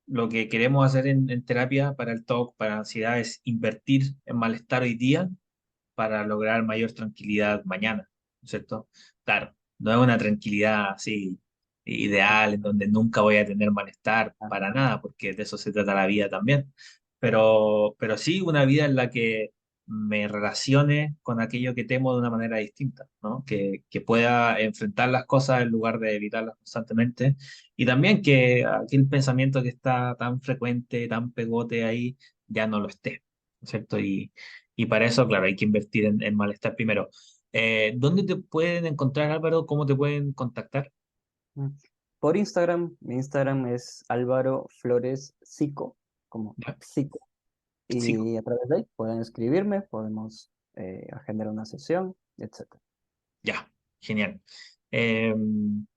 lo que queremos hacer en terapia para el TOC, para ansiedad, es invertir en malestar hoy día para lograr mayor tranquilidad mañana, ¿no es cierto? Claro, no es una tranquilidad así ideal en donde nunca voy a tener malestar para Ajá. nada, porque de eso se trata la vida también, pero sí una vida en la que me relacione con aquello que temo de una manera distinta, ¿no? Que pueda enfrentar las cosas en lugar de evitarlas constantemente y también que aquel pensamiento que está tan frecuente, tan pegote ahí, ya no lo esté, ¿no es cierto? Y para eso, claro, hay que invertir en malestar primero. ¿Dónde te pueden encontrar, Álvaro? ¿Cómo te pueden contactar? Mm. Por Instagram, mi Instagram es Álvaro Flores Psico, como Ya, psico, sí, y a través de ahí pueden escribirme, podemos agendar una sesión, etcétera. ya, genial. Eh,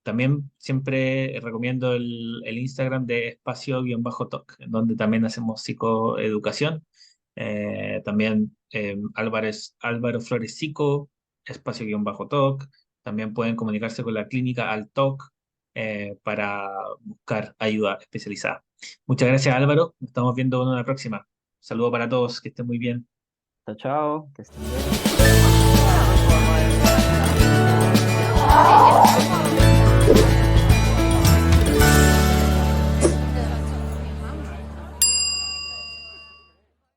También siempre recomiendo el Instagram de espacio-talk, en donde también hacemos psicoeducación. También Álvaro Flores Psico, espacio-talk. También pueden comunicarse con la clínica al talk para buscar ayuda especializada. Muchas gracias, Álvaro. Nos estamos viendo en una próxima. Saludo para todos, que estén muy bien. Chao, chao, que estén bien.